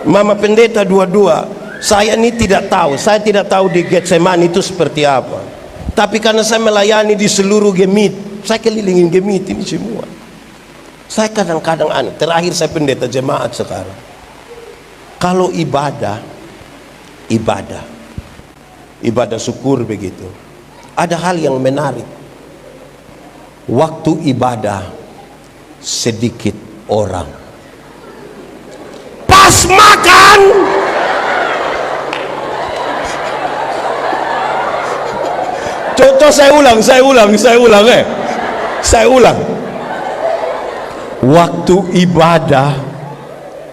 Speaker 1: Mama pendeta dua-dua, saya ini tidak tahu. Saya tidak tahu di Getsemani itu seperti apa. Tapi karena saya melayani di seluruh Gemit, saya kelilingin Gemit ini semua. Saya kadang-kadang aneh. Terakhir saya pendeta jemaat sekarang. Kalau ibadah syukur begitu. Ada hal yang menarik. Waktu ibadah sedikit orang. Pas makan contoh, saya ulang. Waktu ibadah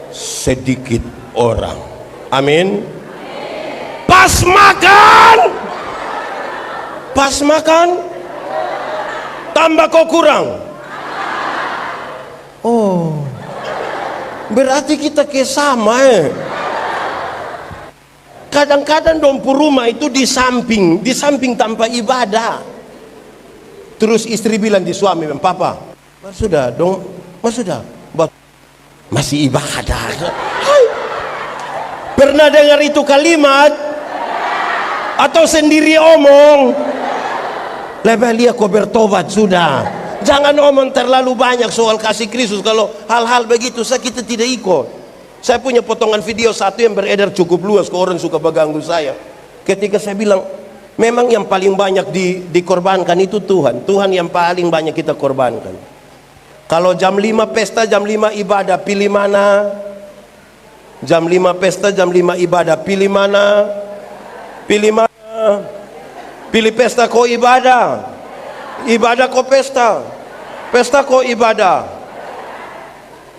Speaker 1: sedikit orang. Amin. Pas makan tambah kok kurang. Oh, berarti kita sama. Kadang-kadang dompu rumah itu di samping tanpa ibadah. Terus istri bilang di suami, papa, sudah dong, sudah, masih ibadah. Hai. Pernah dengar itu kalimat? Atau sendiri omong? Lebelia kau bertobat sudah. Jangan omong terlalu banyak soal kasih Kristus. Kalau hal-hal begitu kita tidak ikut. Saya punya potongan video satu yang beredar cukup luas, orang suka berganggu saya. Ketika saya bilang, memang yang paling banyak dikorbankan itu Tuhan. Tuhan yang paling banyak kita korbankan. Kalau jam 5 pesta, jam 5 ibadah, pilih mana? Jam 5 pesta, jam 5 ibadah, pilih mana? Pilih mana? Pilih pesta kok ibadah, ibadah kok pesta, pesta kok ibadah.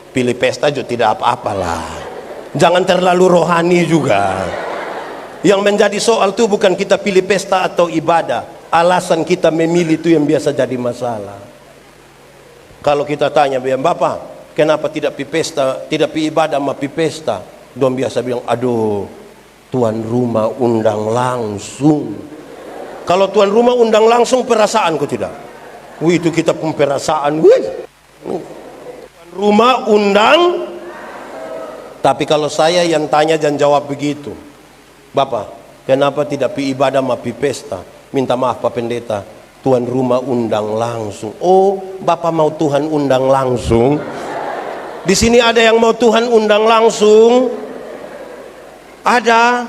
Speaker 1: Pilih pesta juga tidak apa-apalah. Jangan terlalu rohani juga. Yang menjadi soal itu bukan kita pilih pesta atau ibadah. Alasan kita memilih itu yang biasa jadi masalah. Kalau kita tanya, Bapak, kenapa tidak pilih pesta, tidak pilih ibadah sama pilih pesta? Dong biasa bilang, aduh, tuan rumah undang langsung. Kalau tuan rumah undang langsung, perasaan kok tidak? Wih, itu kita pun perasaan. Wih. Tuan rumah undang. Tapi kalau saya yang tanya dan jawab begitu, Bapak, kenapa tidak pi ibadah ma pi pesta? Minta maaf Pak Pendeta, tuan rumah undang langsung. Oh, Bapak mau Tuhan undang langsung? Di sini ada yang mau Tuhan undang langsung? Ada.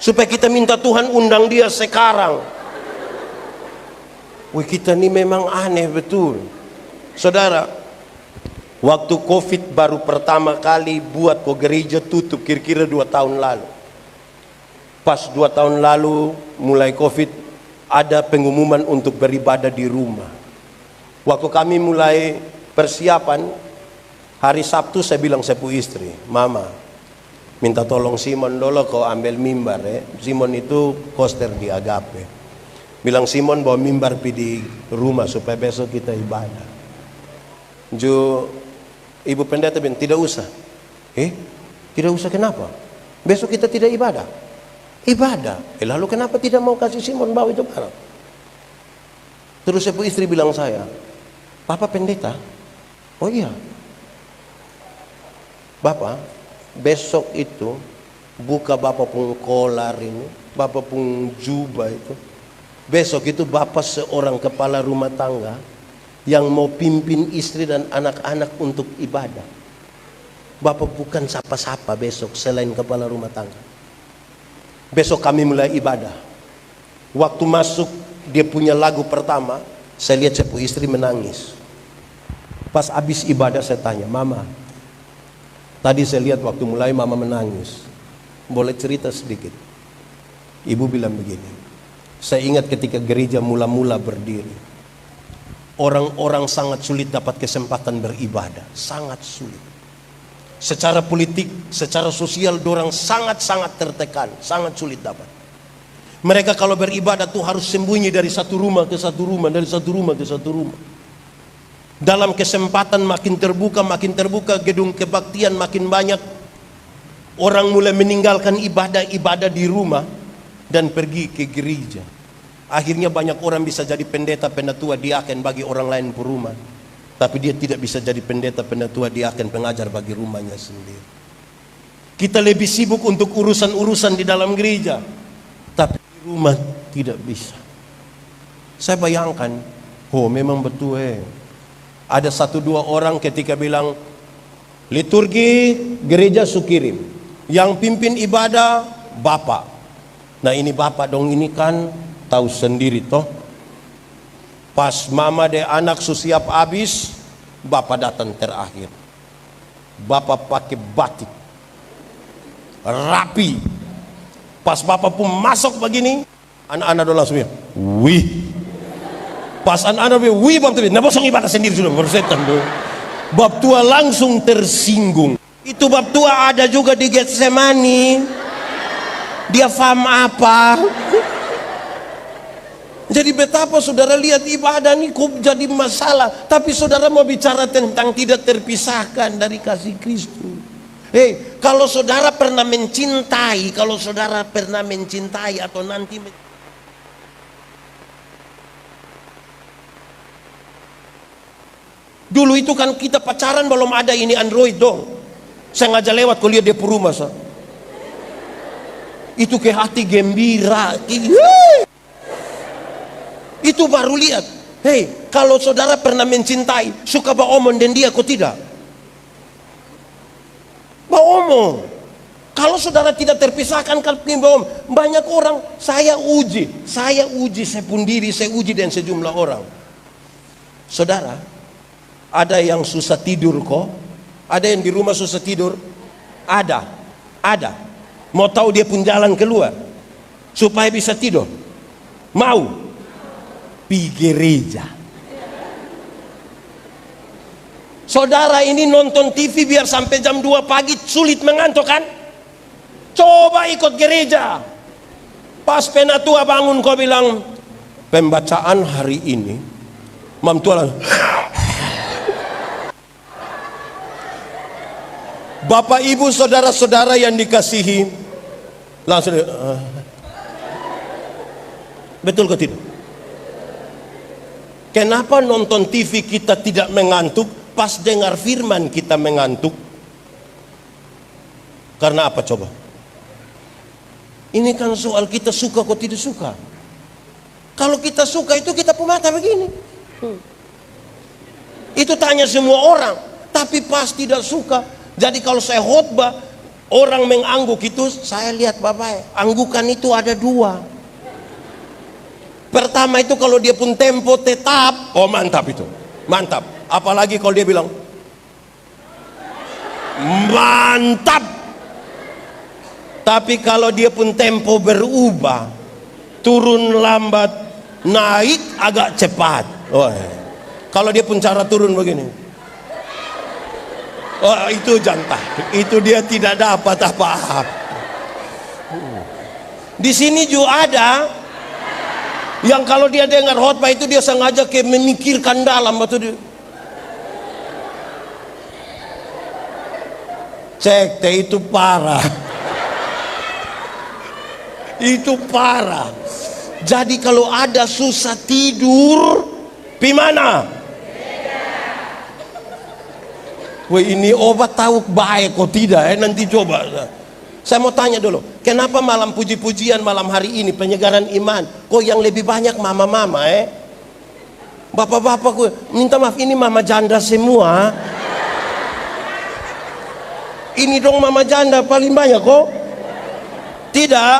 Speaker 1: Supaya kita minta Tuhan undang dia sekarang. Wih, kita ini memang aneh betul. Saudara, waktu COVID baru pertama kali buat kok gereja tutup kira-kira 2 tahun lalu. Pas 2 tahun lalu mulai COVID, ada pengumuman untuk beribadah di rumah. Waktu kami mulai persiapan, hari Sabtu saya bilang sepupu istri, Mama, minta tolong Simon dulu kau ambil mimbar ya. Simon itu koster di Agape. Bilang Simon bawa mimbar pi di rumah supaya besok kita ibadah. Ibu pendeta bilang tidak usah. Tidak usah kenapa? Besok kita tidak ibadah. Ibadah. Lalu kenapa tidak mau kasih Simon bawa itu barang? Terus sepupu istri bilang saya, Papa pendeta? Oh iya. Bapak, besok itu buka Bapak pun kolar ini, Bapak pun jubah itu. Besok itu Bapak seorang kepala rumah tangga yang mau pimpin istri dan anak-anak untuk ibadah. Bapak bukan sapa-sapa besok selain kepala rumah tangga. Besok kami mulai ibadah. Waktu masuk dia punya lagu pertama, saya lihat sepupu istri menangis. Pas habis ibadah saya tanya, Mama, tadi saya lihat waktu mulai Mama menangis. Boleh cerita sedikit? Ibu bilang begini, saya ingat ketika gereja mula-mula berdiri, orang-orang sangat sulit dapat kesempatan beribadah. Sangat sulit. Secara politik, secara sosial, dorang sangat-sangat tertekan. Sangat sulit dapat. Mereka kalau beribadah tuh harus sembunyi dari satu rumah ke satu rumah, dari satu rumah ke satu rumah. Dalam kesempatan makin terbuka, gedung kebaktian makin banyak. Orang mulai meninggalkan ibadah-ibadah di rumah dan pergi ke gereja. Akhirnya banyak orang bisa jadi pendeta, penatua, diaken bagi orang lain per rumah. Tapi dia tidak bisa jadi pendeta, penatua, diaken, pengajar bagi rumahnya sendiri. Kita lebih sibuk untuk urusan-urusan di dalam gereja, tapi di rumah tidak bisa. Saya bayangkan, oh memang betul ada 1-2 orang ketika bilang liturgi gereja Sukirim, yang pimpin ibadah Bapak. Nah ini Bapak dong, ini kan tahu sendiri toh. Pas mama de anak susiap habis, Bapak datang terakhir. Bapak pakai batik rapi. Pas Bapak pun masuk begini, anak-anak dong langsung wih. Pas anak-anak wih, Bapak nah bosong ibadah sendiri sudah bersetan dong. Bab tua langsung tersinggung. Itu bab tua ada juga di Getsemani. Dia paham apa? Jadi betapa saudara lihat ibadah ini kok jadi masalah. Tapi saudara mau bicara tentang tidak terpisahkan dari kasih Kristus. Kalau saudara pernah mencintai, atau nanti dulu itu kan kita pacaran belum ada ini Android dong. Saya ngajak lewat kau lihat dia per rumah sah. Itu ke hati gembira. Itu baru lihat. Kalau saudara pernah mencintai, suka baomong dan dia kok tidak? Baomong. Kalau saudara tidak terpisahkan kalau baomong, banyak orang saya uji saya pun diri, saya uji dan sejumlah orang. Saudara, ada yang susah tidur kok. Ada yang di rumah susah tidur. Ada. Mau tahu dia pun jalan keluar supaya bisa tidur? Mau? Pi gereja. Saudara ini nonton TV biar sampai jam 2 pagi sulit mengantuk kan? Coba ikut gereja. Pas penatua bangun kau bilang pembacaan hari ini Mam Tuhan. Bapak ibu saudara-saudara yang dikasihi, langsung betul kok tidak? Kenapa nonton TV kita tidak mengantuk, pas dengar firman kita mengantuk? Karena apa coba? Ini kan soal kita suka kok tidak suka. Kalau kita suka itu kita pemata begini. Itu tanya semua orang. Tapi pas tidak suka. Jadi kalau saya khotbah orang mengangguk itu, saya lihat Bapak, anggukan itu ada 2. Pertama itu kalau dia pun tempo tetap, oh mantap itu, mantap. Apalagi kalau dia bilang mantap. Tapi kalau dia pun tempo berubah, turun lambat, naik agak cepat. Oh, kalau dia pun cara turun begini, oh itu jantah, itu dia tidak dapat apa-apa. Di sini juga ada yang kalau dia dengar khotbah itu dia sengaja kayak memikirkan dalam atau dia cek teh itu parah. Itu parah. Jadi kalau ada susah tidur, pi mana? Wah ini obat tahu baik kok tidak nanti coba. Saya mau tanya dulu, kenapa malam puji-pujian malam hari ini penyegaran iman kok yang lebih banyak mama-mama bapak-bapak gue minta maaf ini mama janda semua. Ini dong mama janda paling banyak kok. Tidak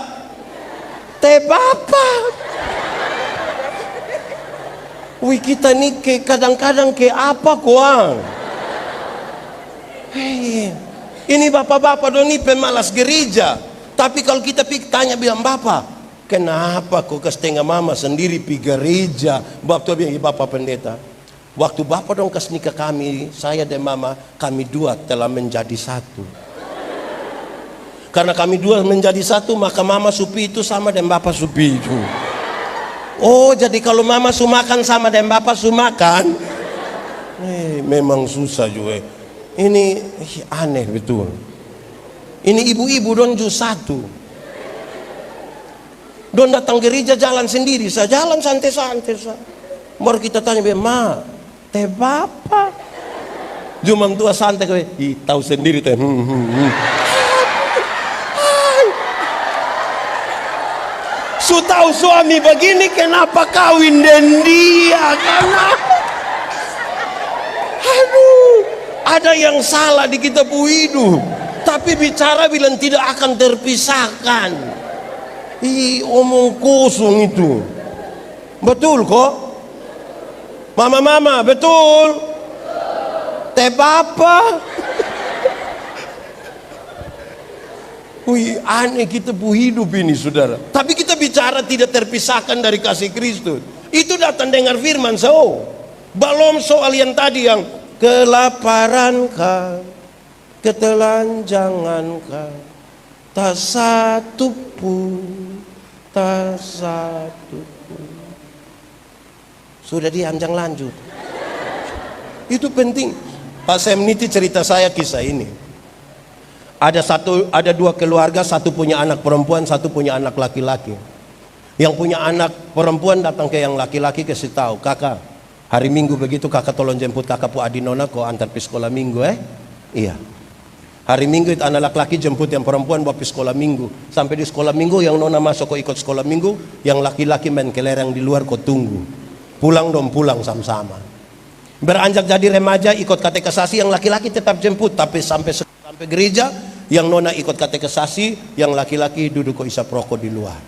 Speaker 1: teh bapak. Wih kita nih kayak kadang-kadang kayak apa koang. Ini bapak-bapak dong ini pemalas gereja. Tapi kalau kita tanya bilang Bapak, kenapa kok ke setengah mama sendiri pi gereja? Bapak bilang Bapak pendeta, waktu Bapak dong kas nikah kami, saya dan mama, kami 2 telah menjadi satu. Karena kami 2 menjadi satu, maka mama supi itu sama dan Bapak supi itu. Oh jadi kalau mama sumakan sama dan Bapak sumakan, memang susah juga. Ini aneh betul. Ini ibu-ibu don jus satu. Don datang gereja jalan sendiri, saya jalan santai-santai. Baru kita tanya, ma, teh bapa? Jumang tua santai, tahu sendiri teh. Su tahu suami begini, kenapa kawin dengan dia? Karena, aduh, ada yang salah di kita pu hidup. Tapi bicara bilang tidak akan terpisahkan. Omong kosong itu. Betul kok? Mama, betul? Teh bapa? Aneh kita pu hidup ini, saudara. Tapi kita bicara tidak terpisahkan dari kasih Kristus. Itu datang dengar firman. Belum soal yang tadi yang kelaparan kah, ketelanjangan kah, tak satu pun, tak satu pun. Sudah dianjang lanjut. Itu penting. Pak Semniti cerita saya kisah ini. Ada dua keluarga, satu punya anak perempuan, satu punya anak laki-laki. Yang punya anak perempuan datang ke yang laki-laki kasih tahu, kakak, hari Minggu begitu kakak tolong jemput kakak pu Adinona kok antar pi sekolah Minggu Iya. Hari Minggu itu anak laki-laki jemput yang perempuan buat pi sekolah Minggu. Sampai di sekolah Minggu yang nona masuk kok ikut sekolah Minggu, yang laki-laki main kelereng di luar kok tunggu. Pulang pulang sama-sama. Beranjak jadi remaja ikut katekisasi, yang laki-laki tetap jemput, tapi sampai gereja yang nona ikut katekisasi, yang laki-laki duduk kok isap rokok di luar.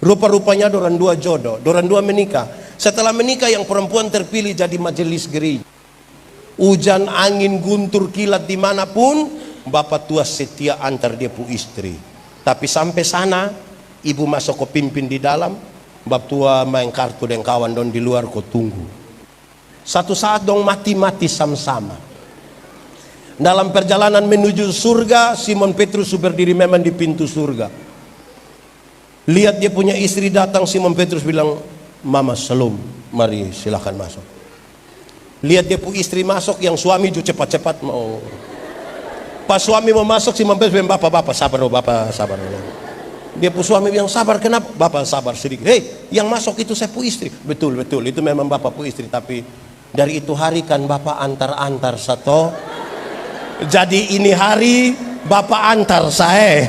Speaker 1: Rupa-rupanya dorang dua jodoh, dorang dua menikah. Setelah menikah yang perempuan terpilih jadi majelis gereja. Hujan, angin, guntur, kilat dimanapun, bapak tua setia antar dia pu istri. Tapi sampai sana, ibu masuk ke pimpin di dalam, bapak tua main kartu dengan kawan don di luar kok tunggu. Satu saat dong mati-mati sama-sama. Dalam perjalanan menuju surga, Simon Petrus berdiri memang di pintu surga. Lihat dia punya istri datang, Simon Petrus bilang, Mama Shalom, mari silahkan masuk. Lihat dia pu istri masuk, yang suami juga cepat-cepat mau. Pas suami mau masuk, Simon Petrus bilang, Bapak sabar, Bapak sabar. Dia pu suami bilang, sabar kenapa? Bapak sabar sedikit. Hei, yang masuk itu saya pu istri. Betul, itu memang Bapak pu istri. Tapi dari itu hari kan Bapak antar-antar satu. Jadi ini hari Bapak antar saya.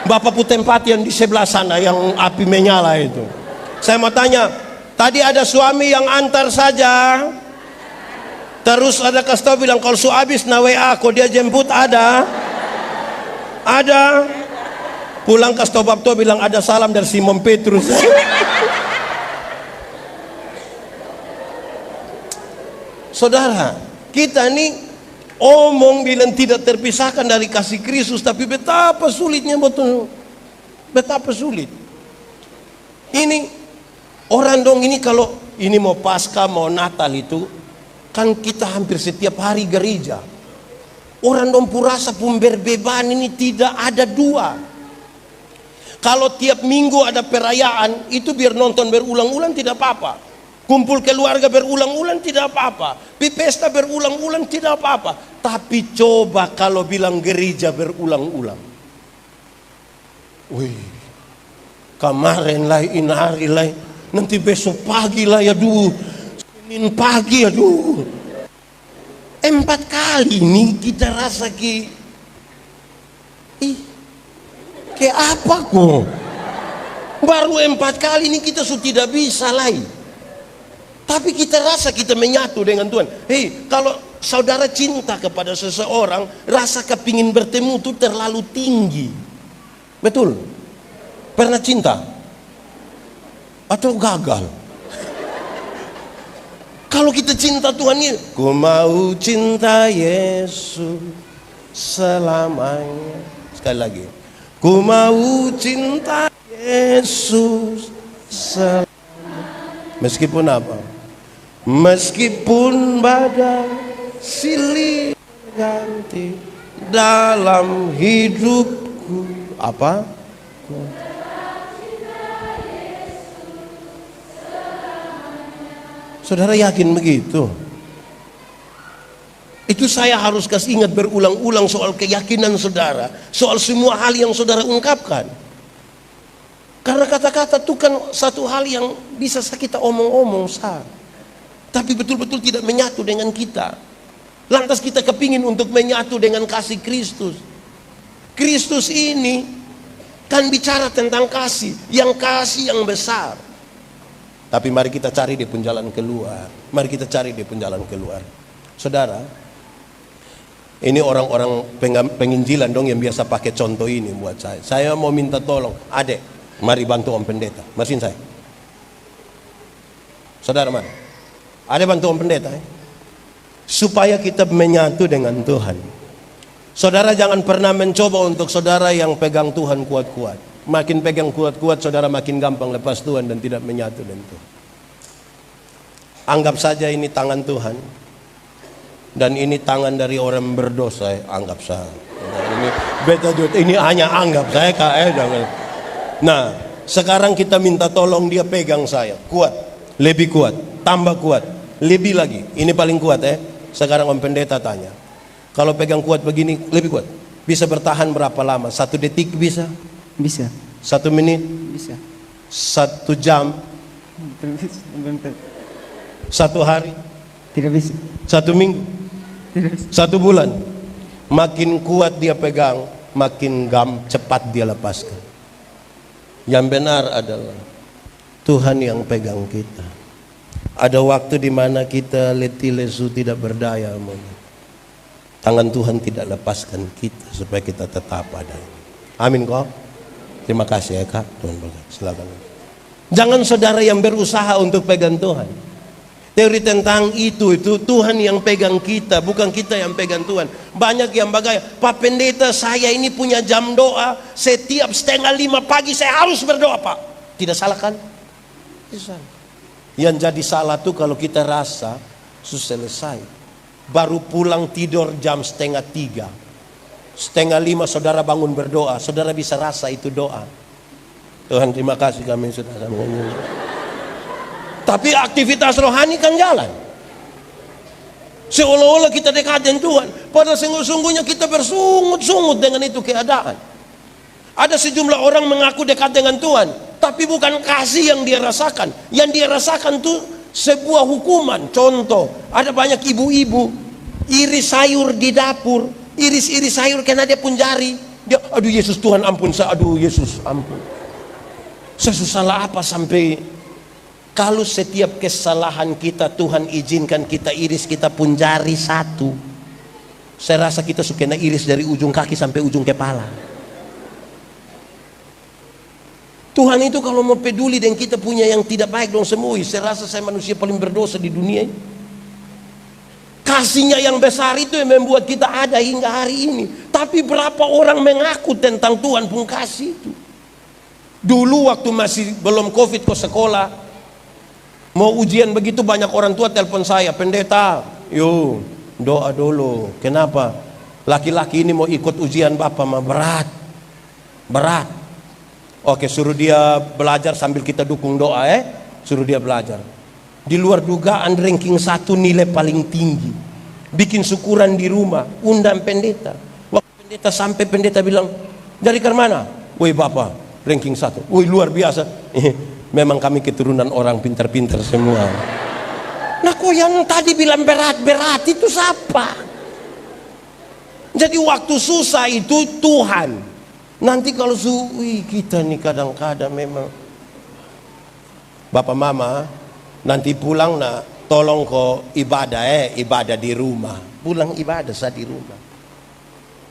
Speaker 1: Bapak pu tempat yang di sebelah sana yang api menyala itu. Saya mau tanya, tadi ada suami yang antar saja. Terus ada kasih tahu bilang kalau su habis na WA kok dia jemput ada. Pulang kasih tahu bapak bilang ada salam dari Simon Petrus. Saudara, kita nih omong bilang tidak terpisahkan dari kasih Kristus, tapi betapa sulitnya betul. Betapa sulit. Ini orang dong ini kalau ini mau Paskah, mau Natal itu kan kita hampir setiap hari gereja. Orang dong purasa pemberbeban ini tidak ada dua. Kalau tiap minggu ada perayaan itu biar nonton berulang-ulang tidak apa-apa. Kumpul keluarga berulang-ulang tidak apa-apa. Pesta berulang-ulang tidak apa-apa. Tapi coba kalau bilang gereja berulang-ulang. Wih, kemarin lah, ini hari lah, nanti besok pagi lah, aduh, Senin pagi, aduh. 4 kali nih kita rasa kayak apa kok? Baru 4 kali ini kita sudah tidak bisa lagi. Tapi kita rasa kita menyatu dengan Tuhan. Hei, kalau saudara cinta kepada seseorang, rasa kepingin bertemu itu terlalu tinggi. Betul? Pernah cinta? Atau gagal? Kalau kita cinta Tuhan ini, ku mau cinta Yesus selamanya. Sekali lagi, ku mau cinta Yesus selamanya. Meskipun apa? Meskipun badai silih ganti dalam hidupku, apa? Saudara yakin begitu? Itu saya harus kasih ingat berulang-ulang soal keyakinan saudara, soal semua hal yang saudara ungkapkan. Karena kata-kata itu kan satu hal yang bisa kita omong-omong sah, tapi betul-betul tidak menyatu dengan kita. Lantas kita kepingin untuk menyatu dengan kasih Kristus. Kristus ini kan bicara tentang kasih yang besar. Tapi mari kita cari dia pun jalan keluar. Mari kita cari dia pun jalan keluar. Saudara, ini orang-orang penginjilan dong yang biasa pakai contoh ini buat saya. Saya mau minta tolong, adek, mari bantu Om Pendeta. Mesin saya. Saudara mana? Ada bantu Om Pendeta supaya kita menyatu dengan Tuhan. Saudara jangan pernah mencoba untuk saudara yang pegang Tuhan kuat-kuat. Makin pegang kuat-kuat, saudara makin gampang lepas Tuhan dan tidak menyatu dengan Tuhan. Anggap saja ini tangan Tuhan dan ini tangan dari orang berdosa. Anggap saja. Ini hanya anggap saya jangan. Nah, sekarang kita minta tolong dia pegang saya kuat, lebih kuat, tambah kuat, lebih lagi. Ini paling kuat Sekarang Om Pendeta tanya, kalau pegang kuat begini lebih kuat, bisa bertahan berapa lama? 1 detik bisa?
Speaker 2: Bisa.
Speaker 1: 1 menit?
Speaker 2: Bisa.
Speaker 1: 1 jam? 1 hari?
Speaker 2: Tidak bisa.
Speaker 1: 1 minggu?
Speaker 2: Tidak bisa.
Speaker 1: 1 bulan? Makin kuat dia pegang, makin cepat dia lepaskan. Yang benar adalah Tuhan yang pegang kita. Ada waktu di mana kita letih lesu tidak berdaya, tangan Tuhan tidak lepaskan kita supaya kita tetap ada. Amin kok. Terima kasih ya Kak. Tuhan berkati. Silakan. Jangan saudara yang berusaha untuk pegang Tuhan. Teori tentang itu Tuhan yang pegang kita, bukan kita yang pegang Tuhan. Banyak yang bagaya, Pak Pendeta saya ini punya jam doa, setiap 4:30 pagi saya harus berdoa Pak. Tidak salah kan? Tidak salah. Yang jadi salah tuh kalau kita rasa selesai, baru pulang tidur jam 2:30, 4:30 saudara bangun berdoa, saudara bisa rasa itu doa. Tuhan terima kasih kami sudah sama. Tapi aktivitas rohani kan jalan. Seolah-olah kita dekat dengan Tuhan, padahal sungguh-sungguhnya kita bersungut-sungut dengan itu keadaan. Ada sejumlah orang mengaku dekat dengan Tuhan, tapi bukan kasih yang dia rasakan. Yang dia rasakan itu sebuah hukuman. Contoh, ada banyak ibu-ibu iris sayur di dapur, iris-iris sayur karena dia pun jari. Dia, aduh Yesus Tuhan ampun saya, aduh Yesus ampun. Saya salah apa sampai kalau setiap kesalahan kita Tuhan izinkan kita iris kita pun jari 1. Saya rasa kita suka iris dari ujung kaki sampai ujung kepala. Tuhan itu kalau mau peduli dan kita punya yang tidak baik dong semui. Saya rasa saya manusia paling berdosa di dunia ini. Kasihnya yang besar itu yang membuat kita ada hingga hari ini. Tapi berapa orang mengaku tentang Tuhan pun kasih itu. Dulu waktu masih belum COVID ke sekolah, mau ujian begitu banyak orang tua telepon saya, Pendeta, yuk doa dulu. Kenapa? Laki-laki ini mau ikut ujian Bapak mah berat. Oke, suruh dia belajar sambil kita dukung doa suruh dia belajar. Di luar dugaan ranking 1 nilai paling tinggi. Bikin syukuran di rumah, undang pendeta. Waktu pendeta sampai pendeta bilang, dari mana? Woi Bapak, ranking 1. Woi luar biasa. Memang kami keturunan orang pintar-pintar semua. Nah kok yang tadi bilang berat-berat itu siapa? Jadi waktu susah itu Tuhan. Nanti kalau kita nih kadang-kadang memang Bapak Mama nanti pulang tolong kok ibadah di rumah. Pulang ibadah saat di rumah.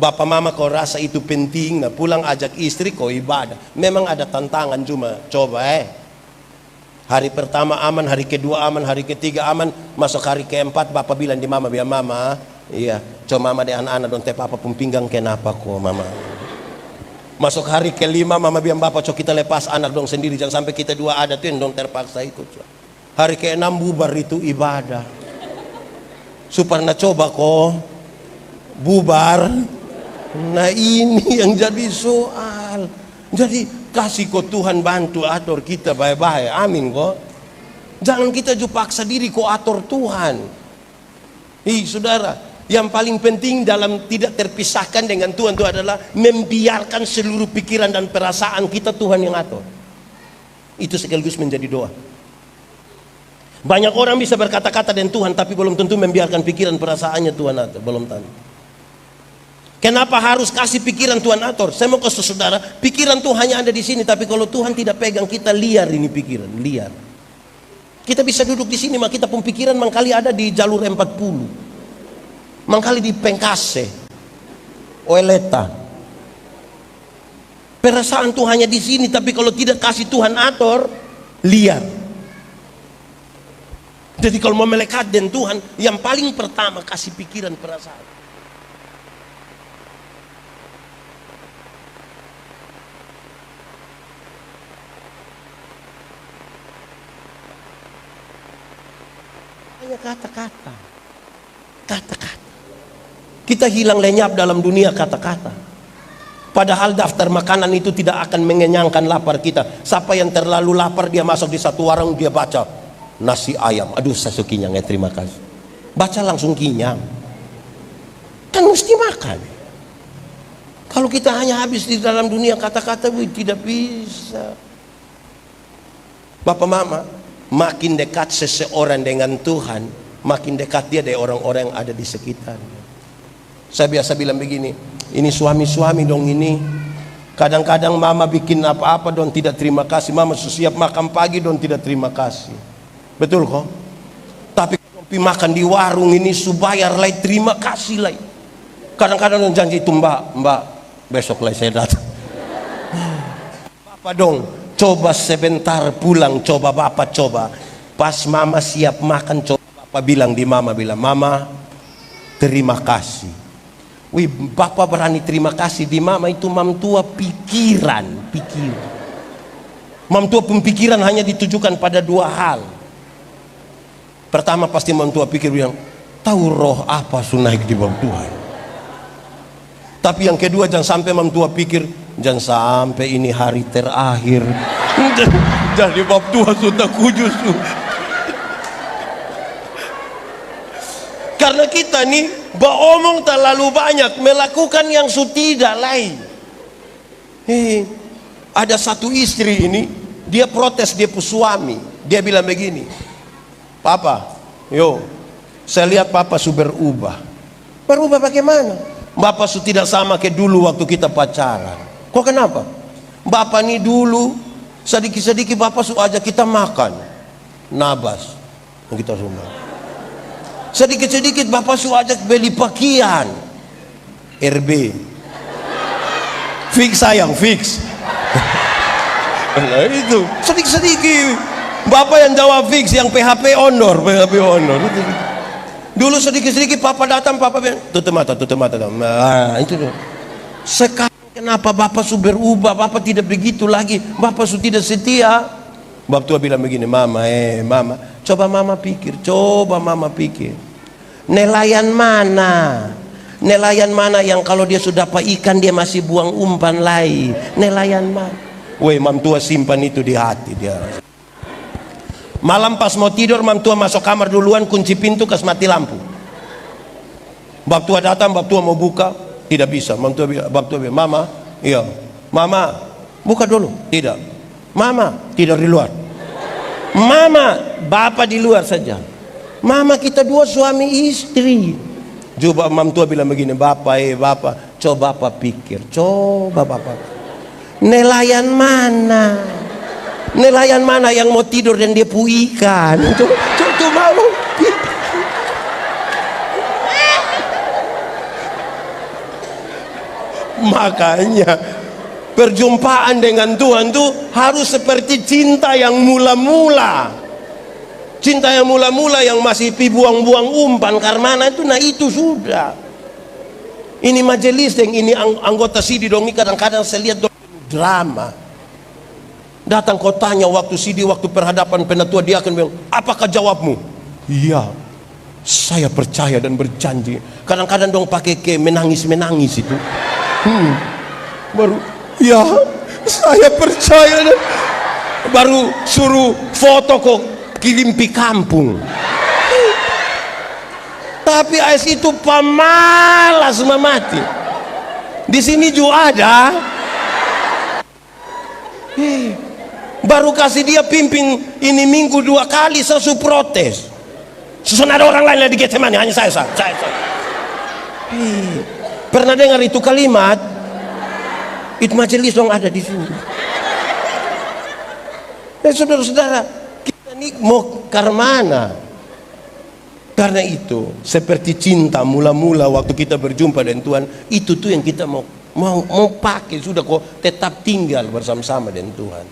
Speaker 1: Bapak Mama kok rasa itu penting pulang ajak istri kok ibadah. Memang ada tantangan cuma coba hari pertama aman, hari kedua aman, hari ketiga aman, masuk hari keempat Bapak bilang di Mama biar Mama, iya, coba Mama deh anak-anak dong teh Papa pun pinggang kenapa kok Mama. Masuk hari kelima Mama bilang Bapak coba kita lepas anak dong sendiri, jangan sampai kita dua ada tuh yang dong terpaksa ikut. Hari ke-6 bubar itu ibadah. Supaya coba kok bubar. Nah ini yang jadi soal. Jadi kasih kok Tuhan bantu atur kita baik-baik. Amin kok. Jangan kita juga paksa diri kok atur Tuhan. Saudara, yang paling penting dalam tidak terpisahkan dengan Tuhan itu adalah membiarkan seluruh pikiran dan perasaan kita Tuhan yang atur. Itu sekaligus menjadi doa. Banyak orang bisa berkata-kata dengan Tuhan, tapi belum tentu membiarkan pikiran perasaannya Tuhan atur. Belum tentu. Kenapa harus kasih pikiran Tuhan atur? Saya mau kasih saudara, pikiran Tuhan hanya ada di sini, tapi kalau Tuhan tidak pegang kita, liar ini pikiran, liar. Kita bisa duduk di sini, maka kita pun pikiran mangkali ada di jalur 40, mangkali di Pengkase, Oeleta. Perasaan Tuhan hanya di sini, tapi kalau tidak kasih Tuhan atur, liar. Jadi kalau mau melekat dengan Tuhan, yang paling pertama kasih pikiran perasaan. Hanya kata-kata. Kata-kata. Kita hilang lenyap dalam dunia kata-kata. Padahal daftar makanan itu tidak akan mengenyangkan lapar kita. Siapa yang terlalu lapar, dia masuk di satu warung, dia baca nasi ayam, aduh saya suka kenyang ya, terima kasih. Baca langsung kenyang. Kan mesti makan. Kalau kita hanya habis di dalam dunia kata-kata, tidak bisa. Bapak mama, makin dekat seseorang dengan Tuhan, makin dekat dia dari orang-orang yang ada di sekitarnya. Saya biasa bilang begini, ini suami-suami dong ini. Kadang-kadang mama bikin apa-apa dong tidak terima kasih. Mama siap makan pagi dong tidak terima kasih. Betul kok? Tapi kalau makan di warung ini subayar lai, terima kasih lai. Kadang-kadang janji itu mbak besok lai saya datang. Bapak dong, coba sebentar pulang, coba bapak coba. Pas mama siap makan, coba bapak bilang di mama, mama terima kasih. Wih, bapak berani terima kasih di mama, itu mam tua pikiran. Mam tua pemikiran hanya ditujukan pada dua hal. Pertama pasti mam tua pikir bilang, tahu roh apa naik di bawah Tuhan. Tapi yang kedua, jangan sampai mam tua pikir, jangan sampai ini hari terakhir. Jadi bab Tuhan sudah kujus. Karena kita nih beromong terlalu banyak, melakukan yang tidak lain. Ada satu istri ini, dia protes dia pu suami. Dia bilang begini, Papa, saya lihat Papa sudah berubah. Berubah bagaimana? Bapak sudah tidak sama kayak dulu waktu kita pacaran. Kok kenapa? Bapak nih dulu sedikit-sedikit Bapak sudah ajak kita makan nabas, kita semua. Sedikit-sedikit Bapak sudah ajak beli pakaian RB. Fix sayang, fix. Nah itu sedikit-sedikit. Bapak yang jawab fix, yang PHP honor. Dulu sedikit-sedikit Papa datang, Papa bilang, tutup mata. Nah, itu tuh. Sekarang kenapa Bapak sudah berubah? Bapak tidak begitu lagi. Bapak sudah tidak setia. Bapak tua bilang begini, Mama, coba Mama pikir. Nelayan mana yang kalau dia sudah dapat ikan dia masih buang umpan lain? Nelayan mana? Woi, mam tua simpan itu di hati dia. Malam pas mau tidur, mam tua masuk kamar duluan, kunci pintu, kasih mati lampu. Bab tua datang, bab tua mau buka, tidak bisa. Bab tua bilang, Mama, iya, Mama, buka dulu. Tidak, Mama, tidur di luar. Mama, Bapak di luar saja. Mama, kita dua suami istri. Coba mam tua bilang begini, Bapak, coba Bapak pikir, nelayan mana yang mau tidur dan dia pu ikan? Coba mau. Makanya perjumpaan dengan Tuhan tuh harus seperti cinta yang mula-mula. Cinta yang mula-mula yang masih buang-buang umpan karena itu, nah itu sudah. Ini majelis yang ini anggota sidi dong, kadang-kadang saya lihat dong drama. Datang kau tanya waktu sidi, waktu perhadapan penatua, dia akan bilang, apakah jawabmu? Iya, saya percaya dan berjanji. Kadang-kadang dong pakai ke menangis itu. Baru, ya saya percaya dan baru suruh foto kok kirim pi kampung. Tapi AS itu pemalas mati. Di sini juga ada. Baru kasih dia pimpin ini minggu 2 kali, saya suruh protes. Susun ada orang lain di Getsemani, hanya saya. Pernah dengar itu kalimat? Itu majelis dong ada di sini. Saudara-saudara, kita ini mau ke mana? Karena itu, seperti cinta mula-mula waktu kita berjumpa dengan Tuhan, itu tuh yang kita mau pakai. Sudah kok tetap tinggal bersama-sama dengan Tuhan.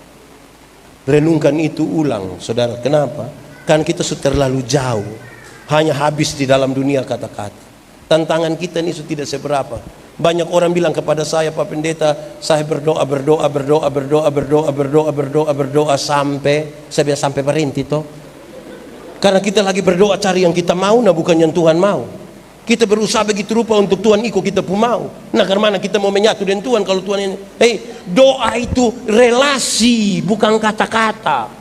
Speaker 1: Renungkan itu ulang, saudara. Kenapa? Kan kita sudah terlalu jauh, hanya habis di dalam dunia kata-kata. Tantangan kita ini sudah tidak seberapa. Banyak orang bilang kepada saya, Pak Pendeta, saya berdoa sampai saya bilang sampai berhenti toh. Karena kita lagi berdoa cari yang kita mau, nah bukan yang Tuhan mau. Kita berusaha begitu rupa untuk Tuhan ikut kita pun mau. Nah karena kita mau menyatu dengan Tuhan kalau Tuhan ini. Doa itu relasi, bukan kata-kata.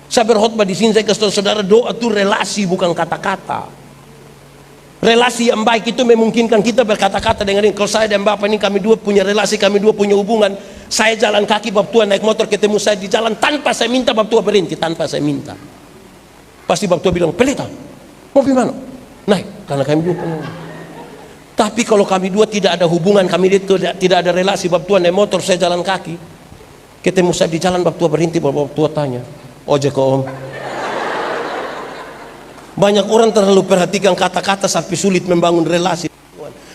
Speaker 1: Saya berkhotbah di sini, saya kasih saudara, doa itu relasi, bukan kata-kata. Relasi yang baik itu memungkinkan kita berkata-kata dengan ini. Kalau saya dan Bapak ini, kami dua punya relasi, kami dua punya hubungan. Saya jalan kaki, Bapak Tuhan naik motor ketemu saya di jalan, tanpa saya minta Bapak Tuhan berhenti, tanpa saya minta. Pasti Bapak Tuhan bilang, "Pendeta, mau pergi mana?" Naik, karena kami dua punya. Tapi kalau kami dua tidak ada hubungan, kami tidak ada relasi, Bapak Tuhan naik motor, saya jalan kaki, ketemu saya di jalan, Bapak Tuhan berhenti, Bapak Tuhan tanya, "Ojek Om?" Banyak orang terlalu perhatikan kata-kata sampai sulit membangun relasi.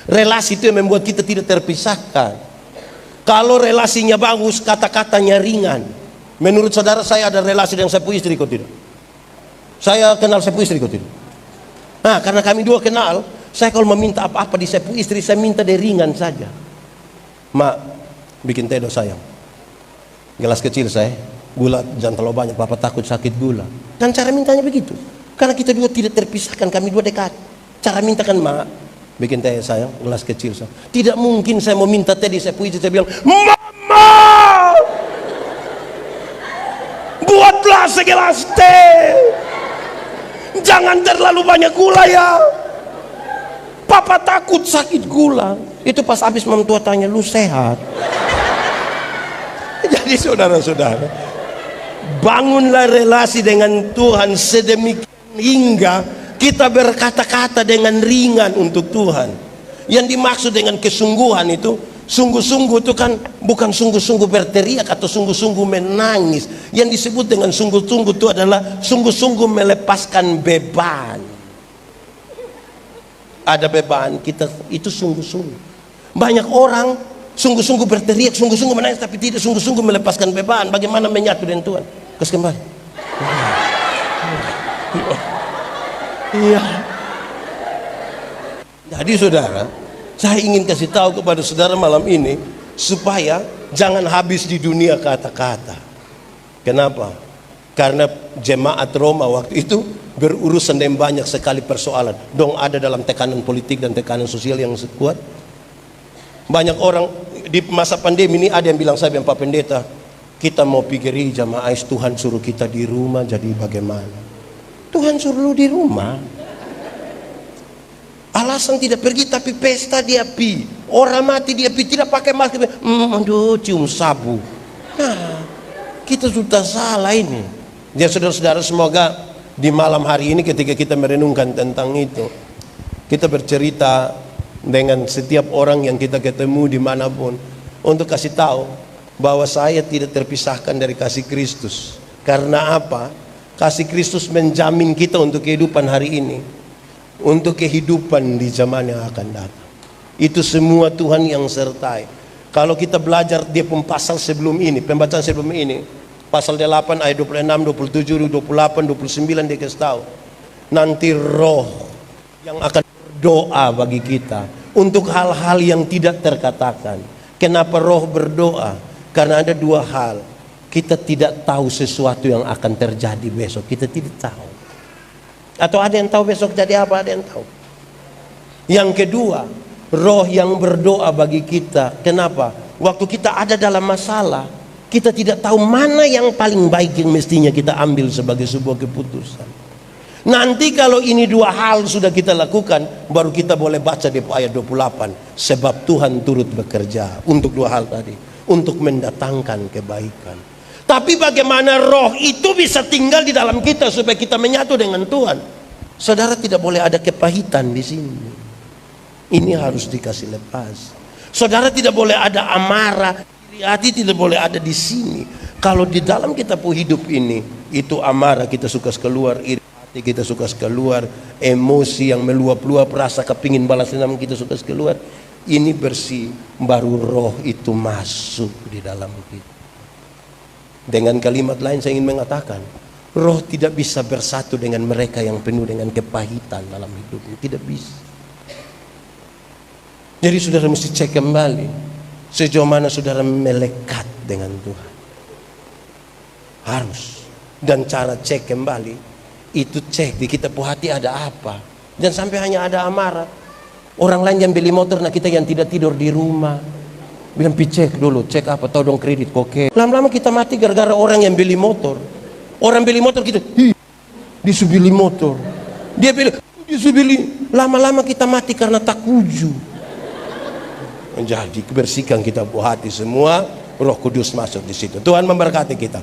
Speaker 1: Relasi itu yang membuat kita tidak terpisahkan. Kalau relasinya bagus, kata-katanya ringan. Menurut saudara, saya ada relasi dengan sapu istri kok tidak? Saya kenal sapu istri kok tidak? Nah, karena kami dua kenal, saya kalau meminta apa-apa di sapu istri, saya minta dari ringan saja. "Mak, bikin teh do sayang. Gelas kecil saya, gula jangan terlalu banyak, Papa takut sakit gula." Kan cara mintanya begitu. Karena kita dua tidak terpisahkan, kami dua dekat. Cara minta kan, "Mak, bikin teh sayang, gelas kecil." Tidak mungkin saya mau minta teh di sapu istri, saya bilang, "Mama, buatlah segelas teh. Jangan terlalu banyak gula ya. Papa takut sakit gula." Itu pas habis Mam tua tanya, "Lu sehat?" Jadi saudara-saudara, bangunlah relasi dengan Tuhan sedemikian hingga kita berkata-kata dengan ringan untuk Tuhan. Yang dimaksud dengan kesungguhan itu, sungguh-sungguh itu kan bukan sungguh-sungguh berteriak atau sungguh-sungguh menangis. Yang disebut dengan sungguh-sungguh itu adalah sungguh-sungguh melepaskan beban. Ada beban, kita itu sungguh-sungguh. Banyak orang sungguh-sungguh berteriak, sungguh-sungguh menangis, tapi tidak sungguh-sungguh melepaskan beban. Bagaimana menyatu dengan Tuhan? Kasih kembali. Iya. Jadi saudara, saya ingin kasih tahu kepada saudara malam ini supaya jangan habis di dunia kata-kata. Kenapa? Karena jemaat Roma waktu itu berurusan dengan banyak sekali persoalan. Dong ada dalam tekanan politik dan tekanan sosial yang kuat. Banyak orang di masa pandemi ini ada yang bilang, "Saya bilang, Pak Pendeta, kita mau pikir jamaah Tuhan suruh kita di rumah, jadi bagaimana?" Tuhan suruh lu di rumah. Alasan tidak pergi tapi pesta dia pi. Orang mati dia pi, tidak pakai masker. Aduh, cium sabu. Nah, kita sudah salah ini. Ya saudara-saudara, semoga di malam hari ini ketika kita merenungkan tentang itu, kita bercerita dengan setiap orang yang kita ketemu dimanapun, untuk kasih tahu bahwa saya tidak terpisahkan dari kasih Kristus. Karena apa? Kasih Kristus menjamin kita untuk kehidupan hari ini, untuk kehidupan di zaman yang akan datang. Itu semua Tuhan yang sertai. Kalau kita belajar dia pun pasal sebelum ini, pembacaan sebelum ini, pasal 8 ayat 26, 27, 28, 29, dia kasih tahu nanti Roh yang akan berdoa bagi kita untuk hal-hal yang tidak terkatakan. Kenapa Roh berdoa? Karena ada dua hal. Kita tidak tahu sesuatu yang akan terjadi besok. Kita tidak tahu. Atau ada yang tahu besok jadi apa? Ada yang tahu. Yang kedua, Roh yang berdoa bagi kita. Kenapa? Waktu kita ada dalam masalah, kita tidak tahu mana yang paling baik yang mestinya kita ambil sebagai sebuah keputusan. Nanti kalau ini dua hal sudah kita lakukan, baru kita boleh baca di ayat 28. Sebab Tuhan turut bekerja untuk dua hal tadi, untuk mendatangkan kebaikan. Tapi bagaimana roh itu bisa tinggal di dalam kita supaya kita menyatu dengan Tuhan? Saudara, tidak boleh ada kepahitan di sini. Ini harus dikasih lepas. Saudara, tidak boleh ada amarah, iri hati tidak boleh ada di sini. Kalau di dalam kita hidup ini, itu amarah kita suka keluar, iri hati kita suka keluar, emosi yang meluap-luap, rasa kepingin balas dendam kita suka keluar. Ini bersih, baru roh itu masuk di dalam kita. Dengan kalimat lain saya ingin mengatakan, roh tidak bisa bersatu dengan mereka yang penuh dengan kepahitan dalam hidupnya. Tidak bisa. Jadi saudara mesti cek kembali sejauh mana saudara melekat dengan Tuhan. Harus. Dan cara cek kembali itu cek di kita hati ada apa. Jangan sampai hanya ada amarah. Orang lain yang beli motor, nah kita yang tidak tidur di rumah. Bilang cek dulu, cek apa, tahu dong kredit koke. Lama-lama kita mati gara-gara orang yang beli motor. Orang beli motor kita, disubili motor. Dia bilang, disubili. Lama-lama kita mati karena takuju. Menjadi kebersihkan kita hati semua, Roh Kudus masuk di situ. Tuhan memberkati kita.